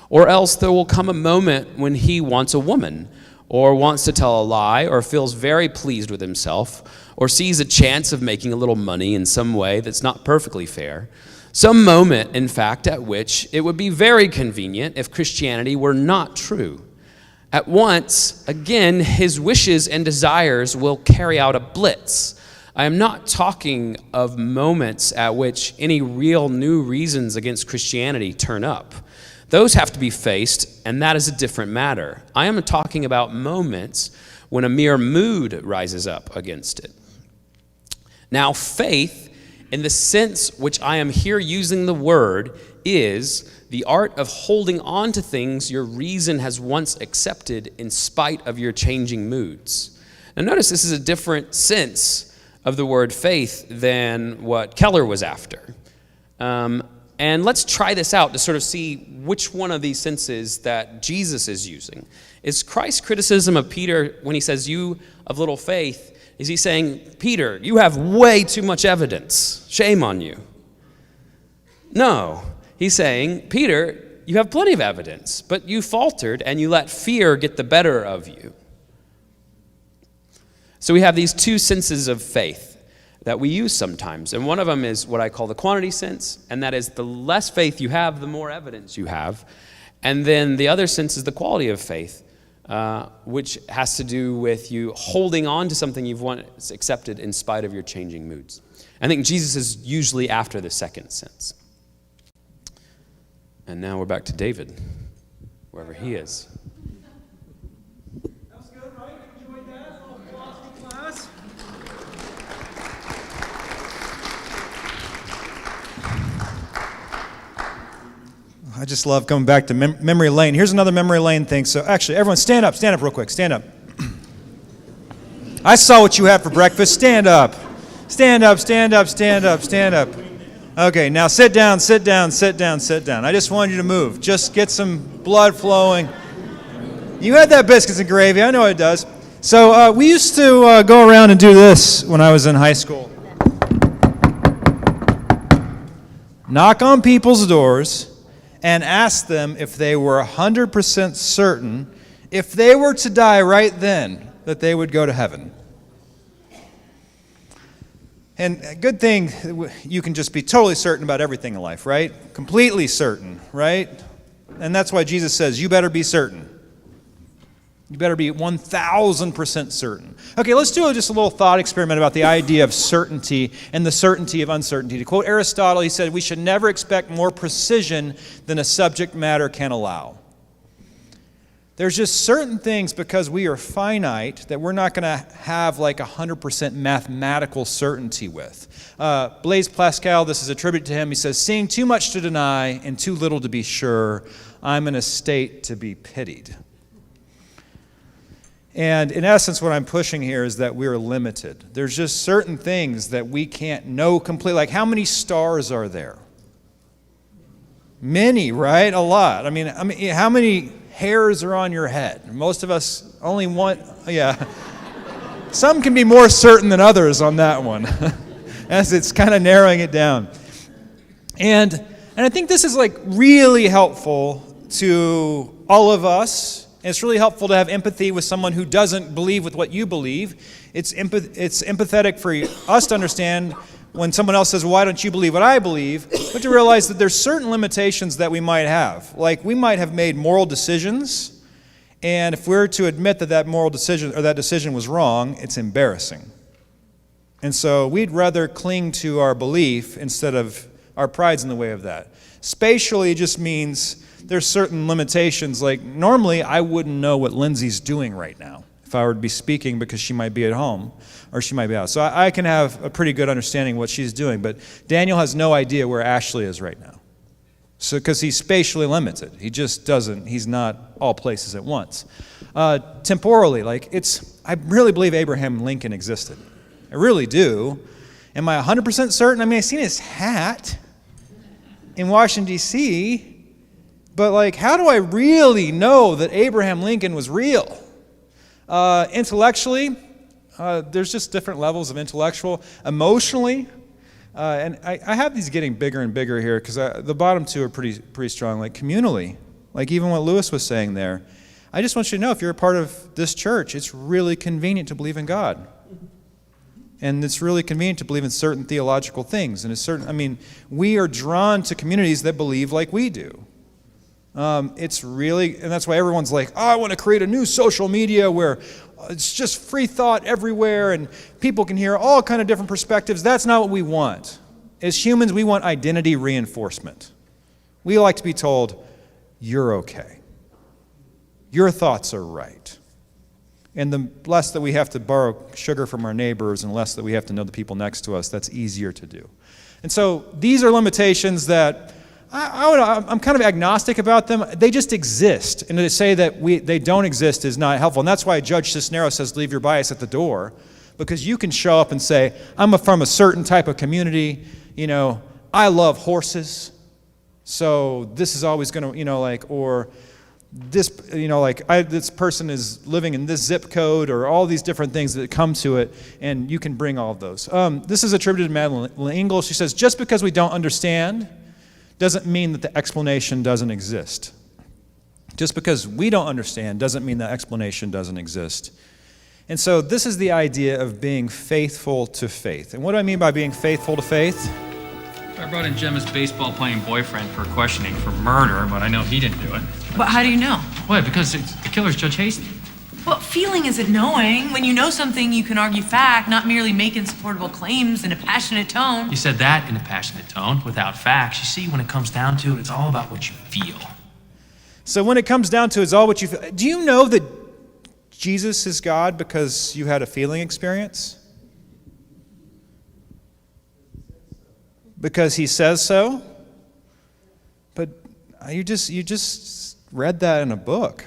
Or else there will come a moment when he wants a woman, or wants to tell a lie, or feels very pleased with himself, or sees a chance of making a little money in some way that's not perfectly fair. Some moment, in fact, at which it would be very convenient if Christianity were not true. At once, again, his wishes and desires will carry out a blitz. I am not talking of moments at which any real new reasons against Christianity turn up. Those have to be faced, and that is a different matter. I am talking about moments when a mere mood rises up against it. Now, faith, in the sense which I am here using the word, is the art of holding on to things your reason has once accepted in spite of your changing moods. Now notice this is a different sense of the word faith than what Keller was after. And let's try this out to sort of see which one of these senses that Jesus is using. Is Christ's criticism of Peter when he says, "You of little faith," is he saying, "Peter, you have way too much evidence. Shame on you"? No. He's saying, "Peter, you have plenty of evidence, but you faltered and you let fear get the better of you." So we have these two senses of faith that we use sometimes. And one of them is what I call the quantity sense, and that is the less faith you have, the more evidence you have. And then the other sense is the quality of faith, which has to do with you holding on to something you've once accepted in spite of your changing moods. I think Jesus is usually after the second sense. And now we're back to David, wherever he is. That was good, right? Enjoyed that? A little philosophy class. I just love coming back to memory lane. Here's another memory lane thing. So actually, everyone stand up real quick. Stand up. I saw what you had for breakfast. Stand up. Stand up, stand up, stand up, stand up. Okay, now sit down, sit down, sit down, sit down. I just wanted you to move. Just get some blood flowing. You had that biscuits and gravy. I know it does. So we used to go around and do this when I was in high school. Knock on people's doors and ask them if they were 100% certain, if they were to die right then, that they would go to heaven. And a good thing, you can just be totally certain about everything in life, right? Completely certain, right? And that's why Jesus says, you better be certain. You better be 1,000% certain. Okay, let's do just a little thought experiment about the idea of certainty and the certainty of uncertainty. To quote Aristotle, he said, we should never expect more precision than a subject matter can allow. There's just certain things, because we are finite, that we're not going to have like 100% mathematical certainty with. Blaise Pascal, this is a tribute to him, he says, seeing too much to deny and too little to be sure, I'm in a state to be pitied. And in essence, what I'm pushing here is that we're limited. There's just certain things that we can't know completely. Like, how many stars are there? Many, right? A lot. I mean, how many hairs are on your head? Most of us only one. Yeah. Some can be more certain than others on that one, as it's kind of narrowing it down. And I think this is like really helpful to all of us. It's really helpful to have empathy with someone who doesn't believe with what you believe. It's empathetic for us to understand when someone else says, why don't you believe what I believe? But to realize that there's certain limitations that we might have. Like, we might have made moral decisions, and if we're to admit that that moral decision or that decision was wrong, it's embarrassing. And so we'd rather cling to our belief instead of our pride's in the way of that. Spatially just means there's certain limitations. Like, normally I wouldn't know what Lindsay's doing right now. if I were to be speaking, because she might be at home or she might be out. So I can have a pretty good understanding of what she's doing. But Daniel has no idea where Ashley is right now. So because he's spatially limited. He just doesn't, he's not all places at once. Temporally, I really believe Abraham Lincoln existed. I really do. Am I 100% certain? I mean, I've seen his hat in Washington, D.C., but how do I really know that Abraham Lincoln was real? Intellectually, there's just different levels of intellectual. Emotionally, and I have these getting bigger and bigger here because the bottom two are pretty strong. Communally, even what Lewis was saying there. I just want you to know, if you're a part of this church, it's really convenient to believe in God. And it's really convenient to believe in certain theological things. And we are drawn to communities that believe like we do. It's really, and that's why everyone's like, I want to create a new social media where it's just free thought everywhere and people can hear all kind of different perspectives. That's not what we want. As humans, we want identity reinforcement. We like to be told, you're okay. Your thoughts are right. And the less that we have to borrow sugar from our neighbors and less that we have to know the people next to us, that's easier to do. And so these are limitations that I'm kind of agnostic about them. They just exist. And to say that they don't exist is not helpful. And that's why Judge Cisneros says leave your bias at the door. Because you can show up and say, I'm from a certain type of community. I love horses. So this is always going to, or this, this person is living in this zip code, or all these different things that come to it, and you can bring all of those. This is attributed to Madeleine L'Engle. She says, just because we don't understand doesn't mean that the explanation doesn't exist. Just because we don't understand doesn't mean the explanation doesn't exist. And so this is the idea of being faithful to faith. And what do I mean by being faithful to faith? I brought in Gemma's baseball-playing boyfriend for questioning for murder, but I know he didn't do it. But how do you know? Why? Because the killer's Judge Hasty. Well, feeling isn't knowing. When you know something, you can argue fact, not merely make insupportable claims in a passionate tone. You said that in a passionate tone, without facts. You see, when it comes down to it, it's all about what you feel. So when it comes down to it, it's all what you feel. Do you know that Jesus is God because you had a feeling experience? Because he says so? But you just read that in a book.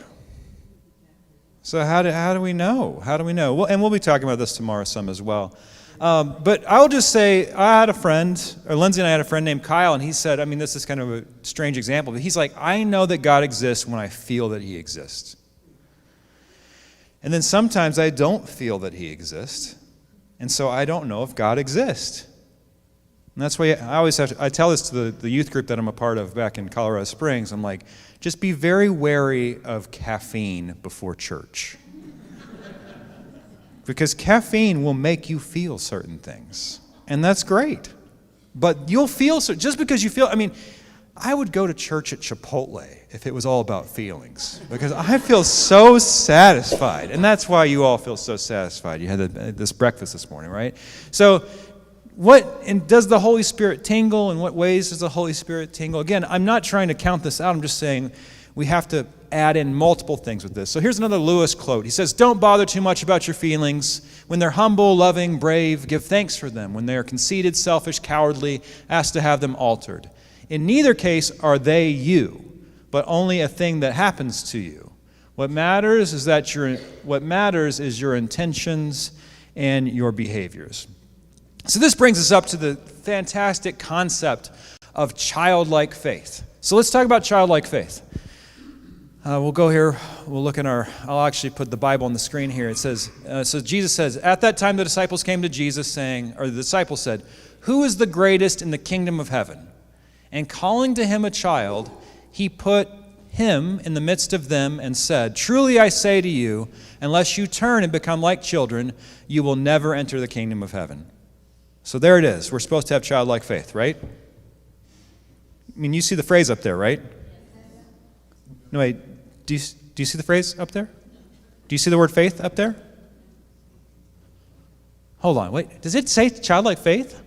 So how do we know? How do we know? Well, and we'll be talking about this tomorrow some as well. But I'll just say, I had a friend, or Lindsay and I had a friend named Kyle, and he said, this is kind of a strange example, but he's like, I know that God exists when I feel that he exists. And then sometimes I don't feel that he exists, and so I don't know if God exists. And that's why I tell this to the youth group that I'm a part of back in Colorado Springs. I'm like, just be very wary of caffeine before church. Because caffeine will make you feel certain things. And that's great. But you'll feel, just because you feel, I would go to church at Chipotle if it was all about feelings. Because I feel so satisfied. And that's why you all feel so satisfied. You had this breakfast this morning, right? So, does the Holy Spirit tingle? In what ways does the Holy Spirit tingle? Again, I'm not trying to count this out. I'm just saying we have to add in multiple things with this. So here's another Lewis quote. He says, don't bother too much about your feelings. When they're humble, loving, brave, give thanks for them. When they are conceited, selfish, cowardly, ask to have them altered. In neither case are they you, but only a thing that happens to you. What matters is your intentions and your behaviors. So this brings us up to the fantastic concept of childlike faith. So let's talk about childlike faith. We'll go here, we'll look in I'll actually put the Bible on the screen here. It says, so Jesus says, at that time the disciples came to Jesus saying, or the disciples said, who is the greatest in the kingdom of heaven? And calling to him a child, he put him in the midst of them and said, truly I say to you, unless you turn and become like children, you will never enter the kingdom of heaven. So there it is. We're supposed to have childlike faith, right? You see the phrase up there, right? No, wait. Do you see the phrase up there? Do you see the word faith up there? Hold on. Wait. Does it say childlike faith?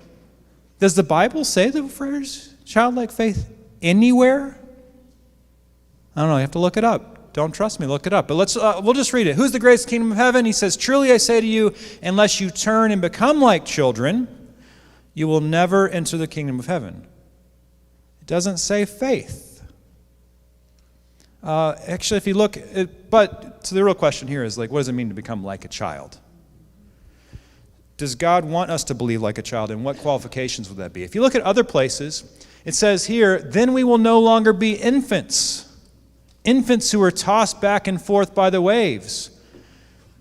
Does the Bible say the phrase childlike faith anywhere? I don't know. You have to look it up. Don't trust me, look it up. But we'll just read it. Who's the greatest kingdom of heaven? He says, truly I say to you, unless you turn and become like children, you will never enter the kingdom of heaven. It doesn't say faith. Actually, if you look, so the real question here is like, what does it mean to become like a child? Does God want us to believe like a child, and what qualifications would that be? If you look at other places, it says here, then we will no longer be infants. Infants who are tossed back and forth by the waves,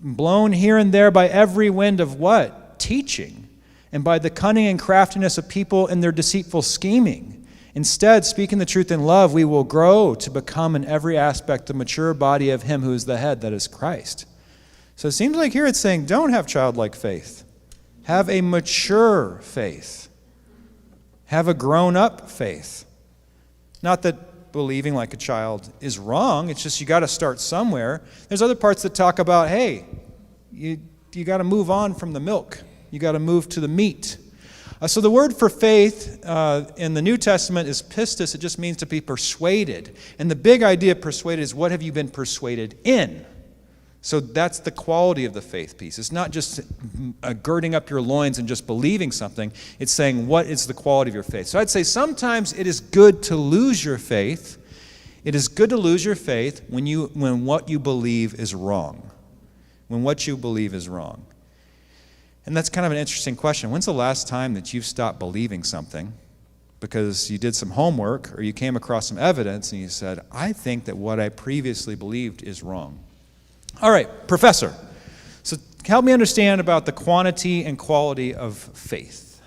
blown here and there by every wind of what? Teaching, and by the cunning and craftiness of people in their deceitful scheming. Instead, speaking the truth in love, we will grow to become in every aspect the mature body of Him who is the head, that is Christ. So it seems like here it's saying, don't have childlike faith. Have a mature faith. Have a grown-up faith. Not that believing like a child is wrong. It's just you got to start somewhere. There's other parts that talk about, hey, you got to move on from the milk. You got to move to the meat. So the word for faith in the New Testament is pistis. It just means to be persuaded. And the big idea of persuaded is, what have you been persuaded in? So that's the quality of the faith piece. It's not just girding up your loins and just believing something. It's saying, what is the quality of your faith? So I'd say sometimes it is good to lose your faith. It is good to lose your faith when what you believe is wrong. When what you believe is wrong. And that's kind of an interesting question. When's the last time that you've stopped believing something because you did some homework or you came across some evidence and you said, I think that what I previously believed is wrong? All right, professor. So help me understand about the quantity and quality of faith.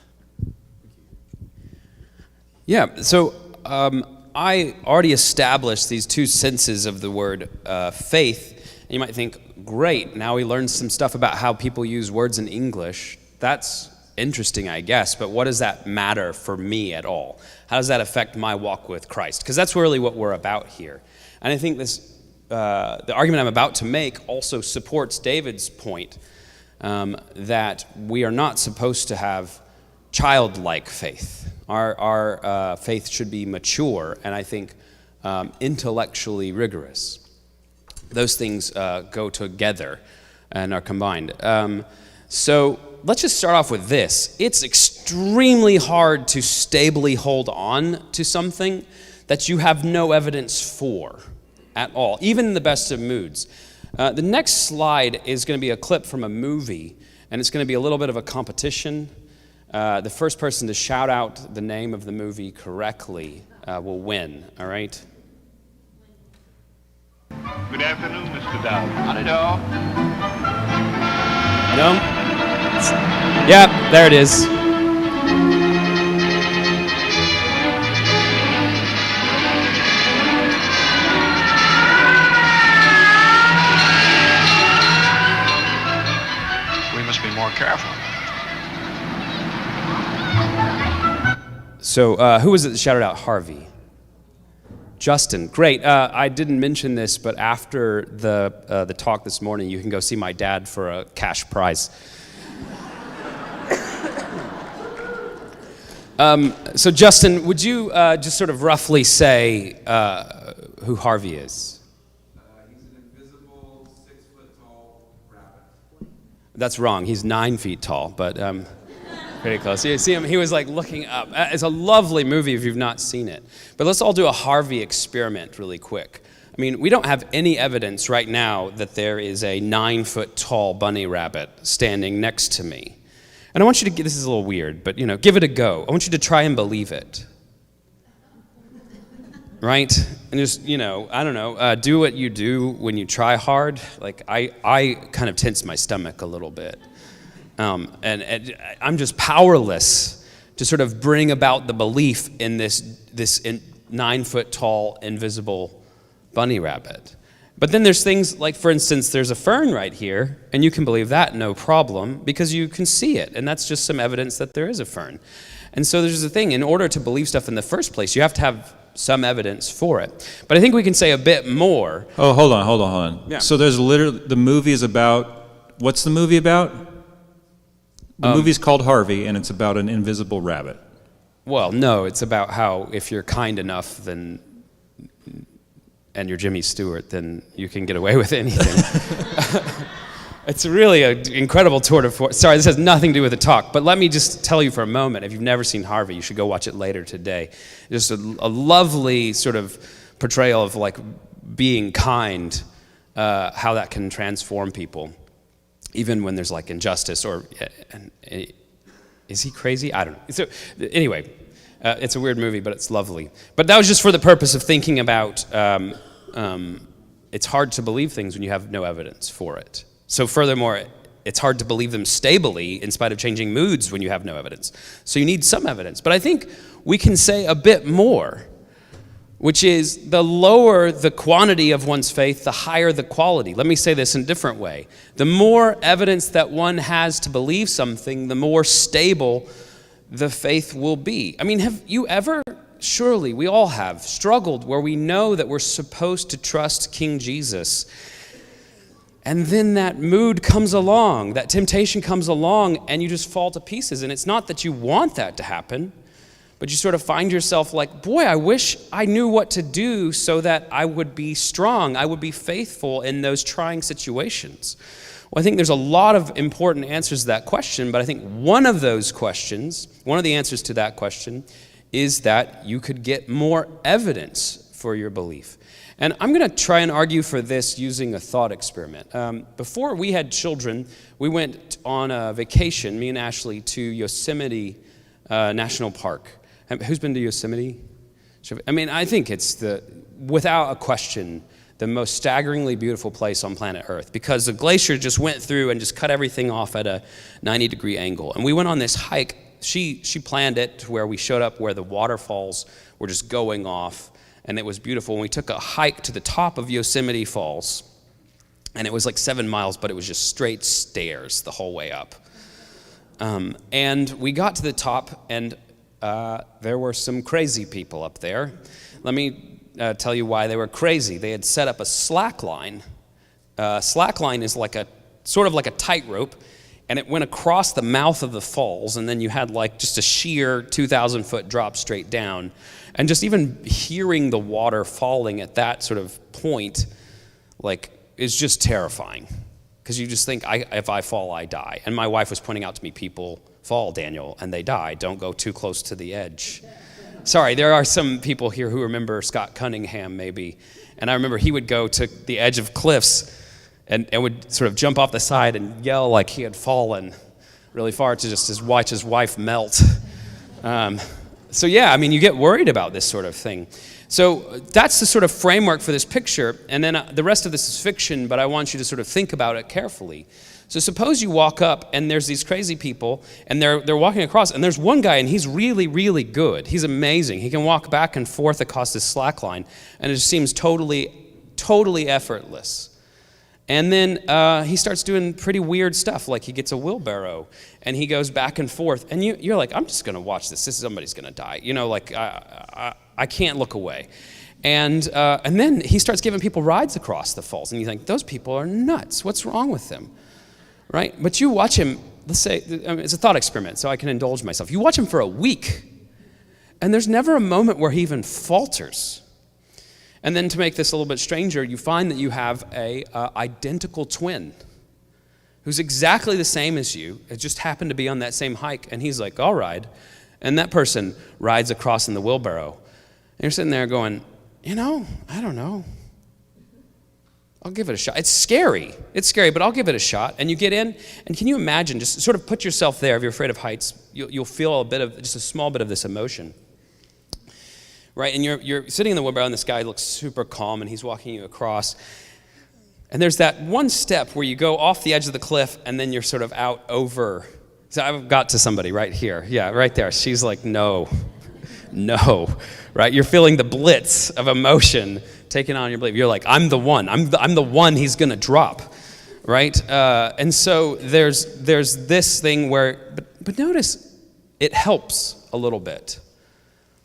Yeah, so I already established these two senses of the word faith. And you might think, great, now we learned some stuff about how people use words in English. That's interesting, I guess, but what does that matter for me at all? How does that affect my walk with Christ? Because that's really what we're about here. And I think the argument I'm about to make also supports David's point that we are not supposed to have childlike faith. Our faith should be mature and I think intellectually rigorous. Those things go together and are combined. So let's just start off with this. It's extremely hard to stably hold on to something that you have no evidence for at all, even in the best of moods. The next slide is going to be a clip from a movie, and it's going to be a little bit of a competition. The first person to shout out the name of the movie correctly will win, all right? Good afternoon, Mr. Dow. Howdy, Dow. No? Yeah, there it is. We must be more careful. So who was it that shouted out Harvey? Justin, great. I didn't mention this, but after the talk this morning, you can go see my dad for a cash prize. So Justin, would you just sort of roughly say who Harvey is? He's an invisible 6-foot-tall rabbit. That's wrong. He's 9 feet tall, but pretty close. You see him, he was like looking up. It's a lovely movie if you've not seen it. But let's all do a Harvey experiment really quick. I mean, we don't have any evidence right now that there is a 9-foot-tall bunny rabbit standing next to me. And I want you to, this is a little weird, but give it a go. I want you to try and believe it. Right? And just, I don't know, do what you do when you try hard. Like, I kind of tense my stomach a little bit. And I'm just powerless to sort of bring about the belief in this 9-foot-tall, invisible bunny rabbit. But then there's things like, for instance, there's a fern right here, and you can believe that, no problem, because you can see it, and that's just some evidence that there is a fern. And so there's the thing, in order to believe stuff in the first place, you have to have some evidence for it. But I think we can say a bit more. Oh, hold on. Yeah. So there's literally, the movie is about, what's the movie about? The movie's called Harvey, and it's about an invisible rabbit. Well, no, it's about how if you're kind enough, then and you're Jimmy Stewart, then you can get away with anything. It's really an incredible tour de force. Sorry, this has nothing to do with the talk, but let me just tell you for a moment, if you've never seen Harvey, you should go watch it later today. Just a lovely sort of portrayal of like being kind, how that can transform people, even when there's like injustice or, is he crazy? I don't know. So anyway, it's a weird movie, but it's lovely. But that was just for the purpose of thinking about, it's hard to believe things when you have no evidence for it. So furthermore, it's hard to believe them stably in spite of changing moods when you have no evidence. So you need some evidence. But I think we can say a bit more, which is the lower the quantity of one's faith, the higher the quality. Let me say this in a different way. The more evidence that one has to believe something, the more stable the faith will be. I mean, have you ever, surely we all have, struggled where we know that we're supposed to trust King Jesus, and then that mood comes along, that temptation comes along, and you just fall to pieces. And it's not that you want that to happen, but you sort of find yourself like, boy, I wish I knew what to do so that I would be strong, I would be faithful in those trying situations. Well, I think there's a lot of important answers to that question, but I think one of those questions, one of the answers to that question, is that you could get more evidence for your belief. And I'm going to try and argue for this using a thought experiment. Before we had children, we went on a vacation, me and Ashley, to Yosemite National Park. Who's been to Yosemite? I mean, I think it's without a question, the most staggeringly beautiful place on planet Earth, because the glacier just went through and just cut everything off at a 90-degree angle. And we went on this hike. She planned it to where we showed up where the waterfalls were just going off. And it was beautiful. And we took a hike to the top of Yosemite Falls, and it was like 7 miles, but it was just straight stairs the whole way up. And we got to the top, and there were some crazy people up there. Let me tell you why they were crazy. They had set up a slack line. Slack line is like sort of like a tightrope, and it went across the mouth of the falls, and then you had like just a sheer 2,000-foot drop straight down. And just even hearing the water falling at that sort of point, like, is just terrifying. Because you just think, if I fall, I die. And my wife was pointing out to me, people fall, Daniel, and they die. Don't go too close to the edge. Sorry, there are some people here who remember Scott Cunningham, maybe. And I remember he would go to the edge of cliffs and would sort of jump off the side and yell like he had fallen really far to just watch his wife melt. So yeah, I mean, you get worried about this sort of thing. So that's the sort of framework for this picture, and then the rest of this is fiction, but I want you to sort of think about it carefully. So suppose you walk up, and there's these crazy people, and they're walking across, and there's one guy, and he's really, really good. He's amazing. He can walk back and forth across this slack line, and it just seems totally, totally effortless. And then he starts doing pretty weird stuff, like he gets a wheelbarrow, and he goes back and forth. And you're like, I'm just going to watch this. Somebody's going to die. You know, like, I can't look away. And then he starts giving people rides across the falls. And you think, those people are nuts. What's wrong with them? Right? But you watch him, let's say, it's a thought experiment, so I can indulge myself. You watch him for a week, and there's never a moment where he even falters. And then to make this a little bit stranger, you find that you have a identical twin who's exactly the same as you. It just happened to be on that same hike, and he's like, I'll ride. And that person rides across in the wheelbarrow. And you're sitting there going, I don't know. I'll give it a shot. It's scary, but I'll give it a shot. And you get in, and can you imagine, just sort of put yourself there. If you're afraid of heights, you'll feel just a small bit of this emotion. Right, and you're sitting in the wheelbarrow, and this guy looks super calm, and he's walking you across. And there's that one step where you go off the edge of the cliff, and then you're sort of out over. So I've got to somebody right here. Yeah, right there. She's like, no. Right? You're feeling the blitz of emotion taking on your belief. You're like, I'm the one. I'm the one he's going to drop. Right? And so there's this thing where, but notice, it helps a little bit.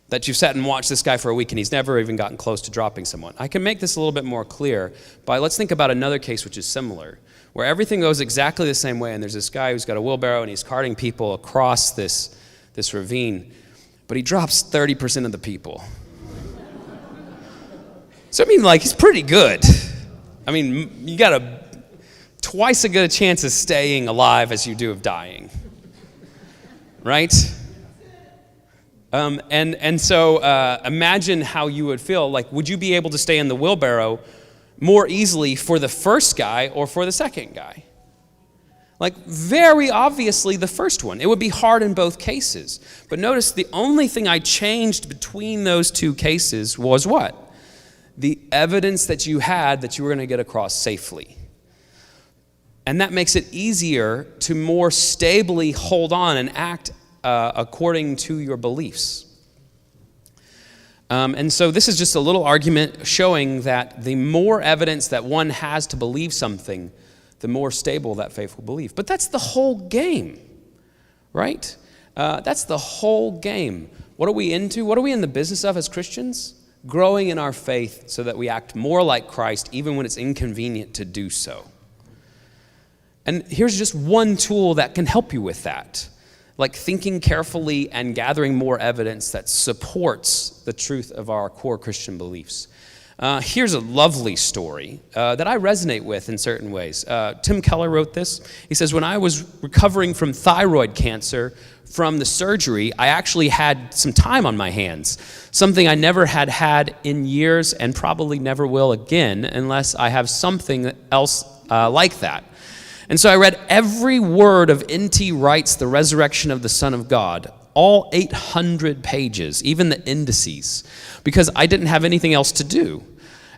That you've sat and watched this guy for a week and he's never even gotten close to dropping someone. I can make this a little bit more clear by, let's think about another case which is similar, where everything goes exactly the same way, and there's this guy who's got a wheelbarrow and he's carting people across this ravine, but he drops 30% of the people. So I mean, like, he's pretty good. I mean, you got twice as good a chance of staying alive as you do of dying, right? So imagine how you would feel. Like, would you be able to stay in the wheelbarrow more easily for the first guy or for the second guy? Like, very obviously the first one. It would be hard in both cases. But notice the only thing I changed between those two cases was what? The evidence that you had that you were going to get across safely. And that makes it easier to more stably hold on and act according to your beliefs. And so this is just a little argument showing that the more evidence that one has to believe something, the more stable that faith will believe. But that's the whole game, right? That's the whole game. What are we into? What are we in the business of as Christians? Growing in our faith so that we act more like Christ even when it's inconvenient to do so. And here's just one tool that can help you with that. Like thinking carefully and gathering more evidence that supports the truth of our core Christian beliefs. Here's a lovely story that I resonate with in certain ways. Tim Keller wrote this. He says, when I was recovering from thyroid cancer from the surgery, I actually had some time on my hands, something I never had in years and probably never will again unless I have something else like that. And so I read every word of N.T. Wright's The Resurrection of the Son of God, all 800 pages, even the indices, because I didn't have anything else to do.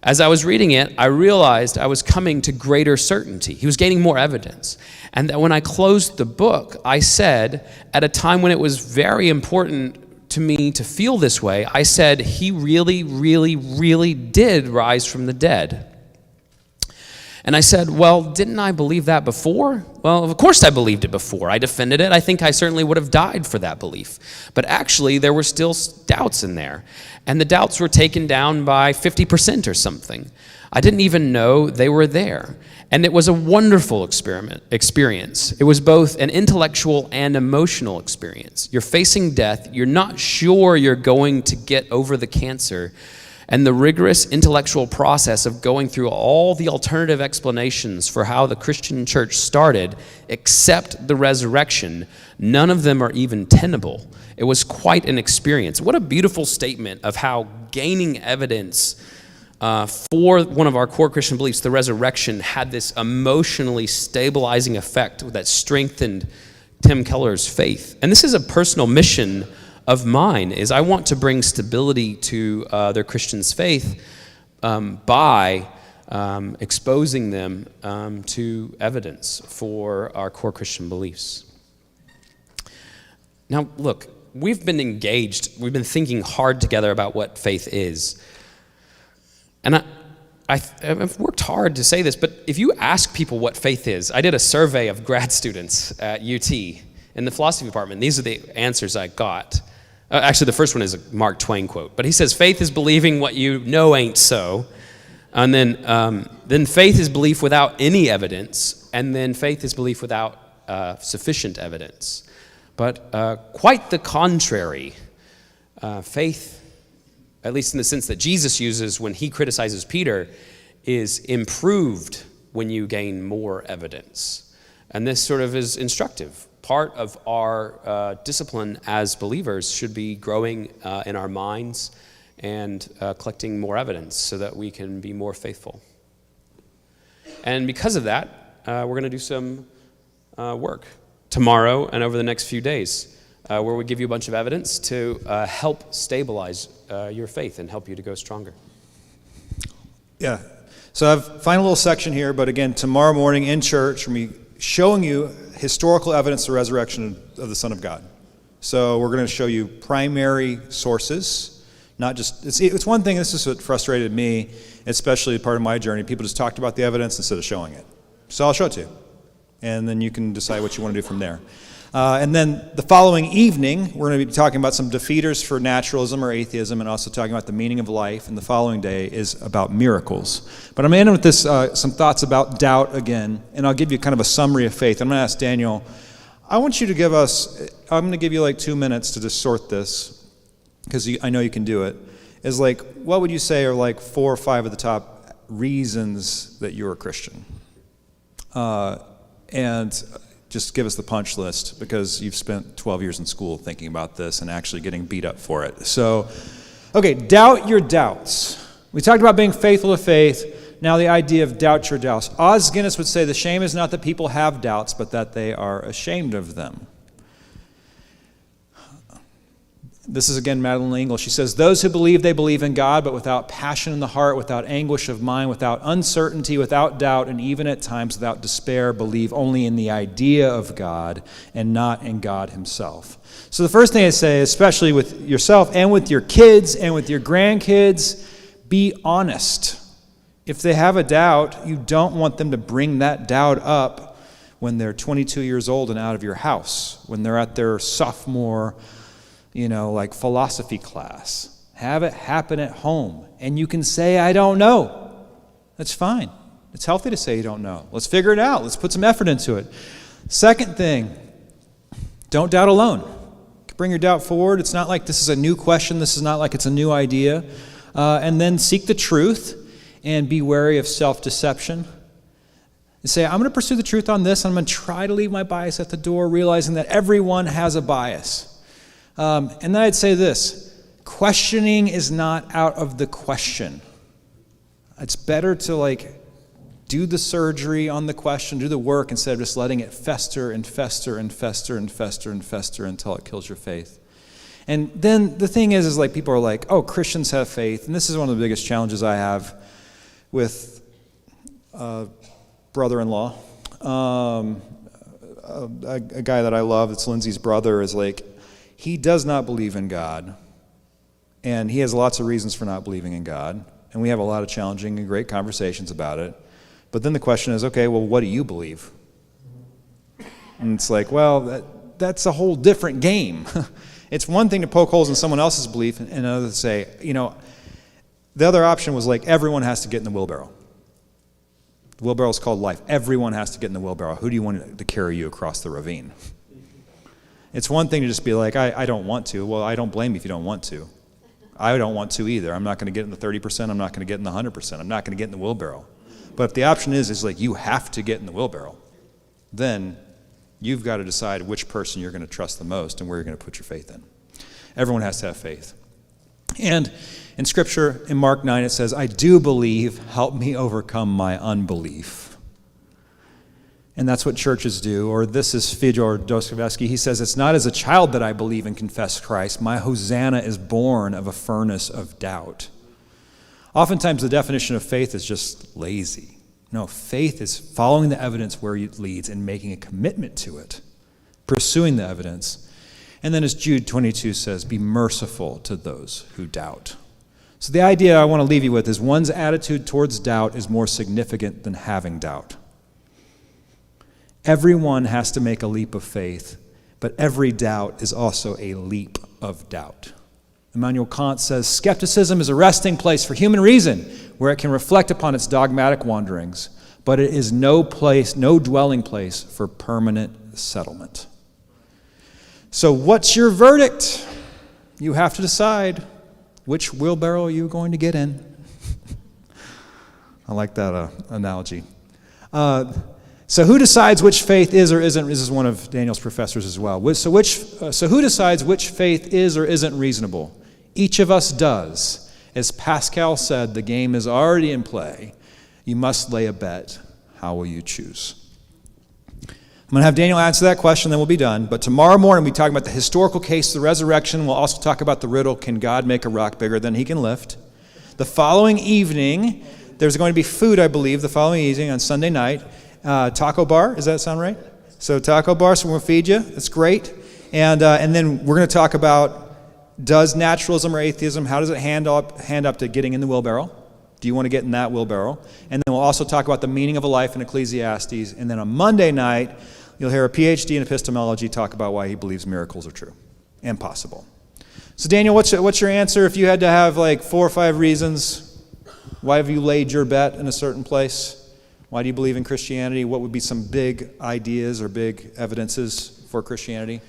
As I was reading it, I realized I was coming to greater certainty. He was gaining more evidence. And that when I closed the book, I said, at a time when it was very important to me to feel this way, I said, he really, really, really did rise from the dead. And I said, well, didn't I believe that before? Well, of course I believed it before. I defended it. I think I certainly would have died for that belief. But actually, there were still doubts in there. And the doubts were taken down by 50% or something. I didn't even know they were there. And it was a wonderful experience. It was both an intellectual and emotional experience. You're facing death. You're not sure you're going to get over the cancer. And the rigorous intellectual process of going through all the alternative explanations for how the Christian church started, except the resurrection, none of them are even tenable. It was quite an experience. What a beautiful statement of how gaining evidence for one of our core Christian beliefs, the resurrection, had this emotionally stabilizing effect that strengthened Tim Keller's faith. And this is a personal mission of mine, is I want to bring stability to their Christian's faith by exposing them to evidence for our core Christian beliefs. Now, look, we've been engaged, we've been thinking hard together about what faith is. And I've worked hard to say this, but if you ask people what faith is, I did a survey of grad students at UT in the philosophy department. These are the answers I got. Actually, the first one is a Mark Twain quote, but he says, faith is believing what you know ain't so. And then faith is belief without any evidence, and then faith is belief without sufficient evidence. But quite the contrary. Faith, at least in the sense that Jesus uses when he criticizes Peter, is improved when you gain more evidence. And this sort of is instructive. Part of our discipline as believers should be growing in our minds and collecting more evidence so that we can be more faithful. And because of that, we're going to do some work tomorrow and over the next few days where we give you a bunch of evidence to help stabilize your faith and help you to go stronger. Yeah. So I've find a little section here, but again, tomorrow morning in church, we're going to be showing you historical evidence of the resurrection of the Son of God. So we're going to show you primary sources, not just, it's one thing, this is what frustrated me, especially part of my journey. People just talked about the evidence instead of showing it. So I'll show it to you. And then you can decide what you want to do from there. And then the following evening, we're going to be talking about some defeaters for naturalism or atheism, and also talking about the meaning of life. And the following day is about miracles. But I'm going to end with this, some thoughts about doubt again, and I'll give you kind of a summary of faith. I'm going to ask Daniel, I want you to give us, I'm going to give you like 2 minutes to just sort this, because I know you can do it. is like, what would you say are like 4 or 5 of the top reasons that you're a Christian? And just give us the punch list, because you've spent 12 years in school thinking about this and actually getting beat up for it. So, okay, doubt your doubts. We talked about being faithful to faith. Now the idea of doubt your doubts. Os Guinness would say the shame is not that people have doubts, but that they are ashamed of them. This is again Madeleine L'Engle. She says, those who believe they believe in God, but without passion in the heart, without anguish of mind, without uncertainty, without doubt, and even at times without despair, believe only in the idea of God and not in God himself. So the first thing I say, especially with yourself and with your kids and with your grandkids, be honest. If they have a doubt, you don't want them to bring that doubt up when they're 22 years old and out of your house, when they're at their sophomore like philosophy class. Have it happen at home. And you can say, I don't know. That's fine. It's healthy to say you don't know. Let's figure it out. Let's put some effort into it. Second thing, don't doubt alone. Bring your doubt forward. It's not like this is a new question. This is not like it's a new idea. And then seek the truth and be wary of self-deception. And say, I'm going to pursue the truth on this. I'm going to try to leave my bias at the door, realizing that everyone has a bias. And then I'd say this, questioning is not out of the question. It's better to do the surgery on the question, do the work, instead of just letting it fester and fester and fester and fester and fester until it kills your faith. And then the thing is people are like, oh, Christians have faith. And this is one of the biggest challenges I have with brother-in-law. A guy that I love, it's Lindsay's brother, is he does not believe in God, and he has lots of reasons for not believing in God, and we have a lot of challenging and great conversations about it. But then the question is, okay, well, what do you believe? And it's that's a whole different game. It's one thing to poke holes in someone else's belief, and another to say, the other option was everyone has to get in the wheelbarrow. The wheelbarrow is called life. Everyone has to get in the wheelbarrow. Who do you want to carry you across the ravine? It's one thing to just be I don't want to. Well, I don't blame you if you don't want to. I don't want to either. I'm not going to get in the 30%. I'm not going to get in the 100%. I'm not going to get in the wheelbarrow. But if the option is you have to get in the wheelbarrow, then you've got to decide which person you're going to trust the most and where you're going to put your faith in. Everyone has to have faith. And in Scripture, in Mark 9, it says, I do believe, help me overcome my unbelief. And that's what churches do. Or this is Fyodor Dostoevsky. He says, it's not as a child that I believe and confess Christ. My Hosanna is born of a furnace of doubt. Oftentimes the definition of faith is just lazy. No, faith is following the evidence where it leads and making a commitment to it, pursuing the evidence. And then as Jude 22 says, be merciful to those who doubt. So the idea I want to leave you with is one's attitude towards doubt is more significant than having doubt. Everyone has to make a leap of faith, but every doubt is also a leap of doubt. Immanuel Kant says, skepticism is a resting place for human reason, where it can reflect upon its dogmatic wanderings, but it is no dwelling place for permanent settlement. So what's your verdict? You have to decide which wheelbarrow you're going to get in. I like that analogy. So who decides which faith is or isn't? This is one of Daniel's professors as well. So who decides which faith is or isn't reasonable? Each of us does. As Pascal said, the game is already in play. You must lay a bet. How will you choose? I'm going to have Daniel answer that question, then we'll be done. But tomorrow morning, we'll be talking about the historical case of the resurrection. We'll also talk about the riddle, can God make a rock bigger than he can lift? The following evening, there's going to be food, I believe, the following evening on Sunday night. Taco bar, does that sound right? So taco bar, so we'll feed you. That's great. And then we're going to talk about, does naturalism or atheism, how does it hand up to getting in the wheelbarrow? Do you want to get in that wheelbarrow? And then we'll also talk about the meaning of a life in Ecclesiastes. And then on Monday night, you'll hear a PhD in epistemology talk about why he believes miracles are true and possible. So Daniel, what's your answer if you had to have 4 or 5 reasons? Why have you laid your bet in a certain place? Why do you believe in Christianity? What would be some big ideas or big evidences for Christianity?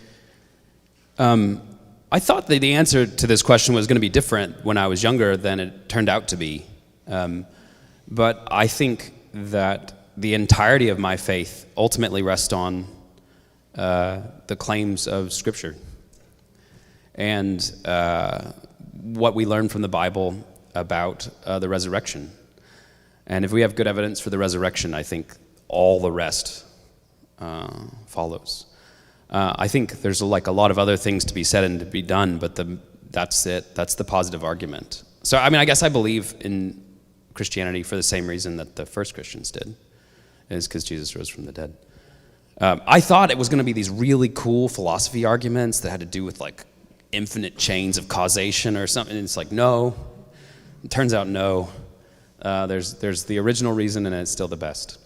I thought that the answer to this question was going to be different when I was younger than it turned out to be. But I think that the entirety of my faith ultimately rests on the claims of Scripture and what we learn from the Bible about the resurrection. And if we have good evidence for the resurrection, I think all the rest follows. I think there's like a lot of other things to be said and to be done, but that's it. That's the positive argument. So, I mean, I guess I believe in Christianity for the same reason that the first Christians did, is because Jesus rose from the dead. I thought it was going to be these really cool philosophy arguments that had to do with like infinite chains of causation or something. And it's like, no. It turns out no. There's the original reason, and it's still the best.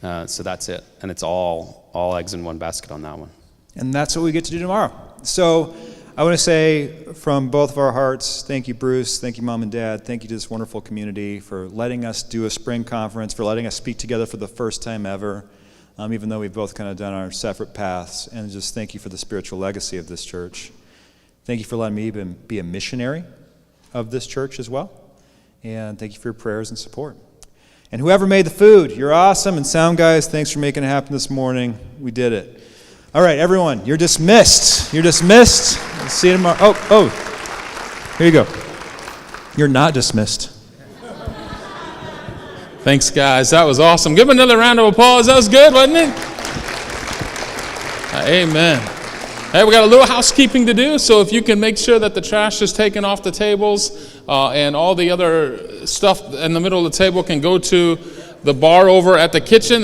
So that's it. And it's all eggs in one basket on that one. And that's what we get to do tomorrow. So I want to say from both of our hearts, thank you, Bruce. Thank you, Mom and Dad. Thank you to this wonderful community for letting us do a spring conference, for letting us speak together for the first time ever, even though we've both kind of done our separate paths. And just thank you for the spiritual legacy of this church. Thank you for letting me be a missionary of this church as well. And thank you for your prayers and support. And whoever made the food, you're awesome. And sound guys, thanks for making it happen this morning. We did it. All right, everyone, you're dismissed. You're dismissed. We'll see you tomorrow. Oh, here you go. You're not dismissed. Thanks, guys. That was awesome. Give another round of applause. That was good, wasn't it? Amen. Hey, we got a little housekeeping to do, so if you can make sure that the trash is taken off the tables and all the other stuff in the middle of the table can go to the bar over at the kitchen.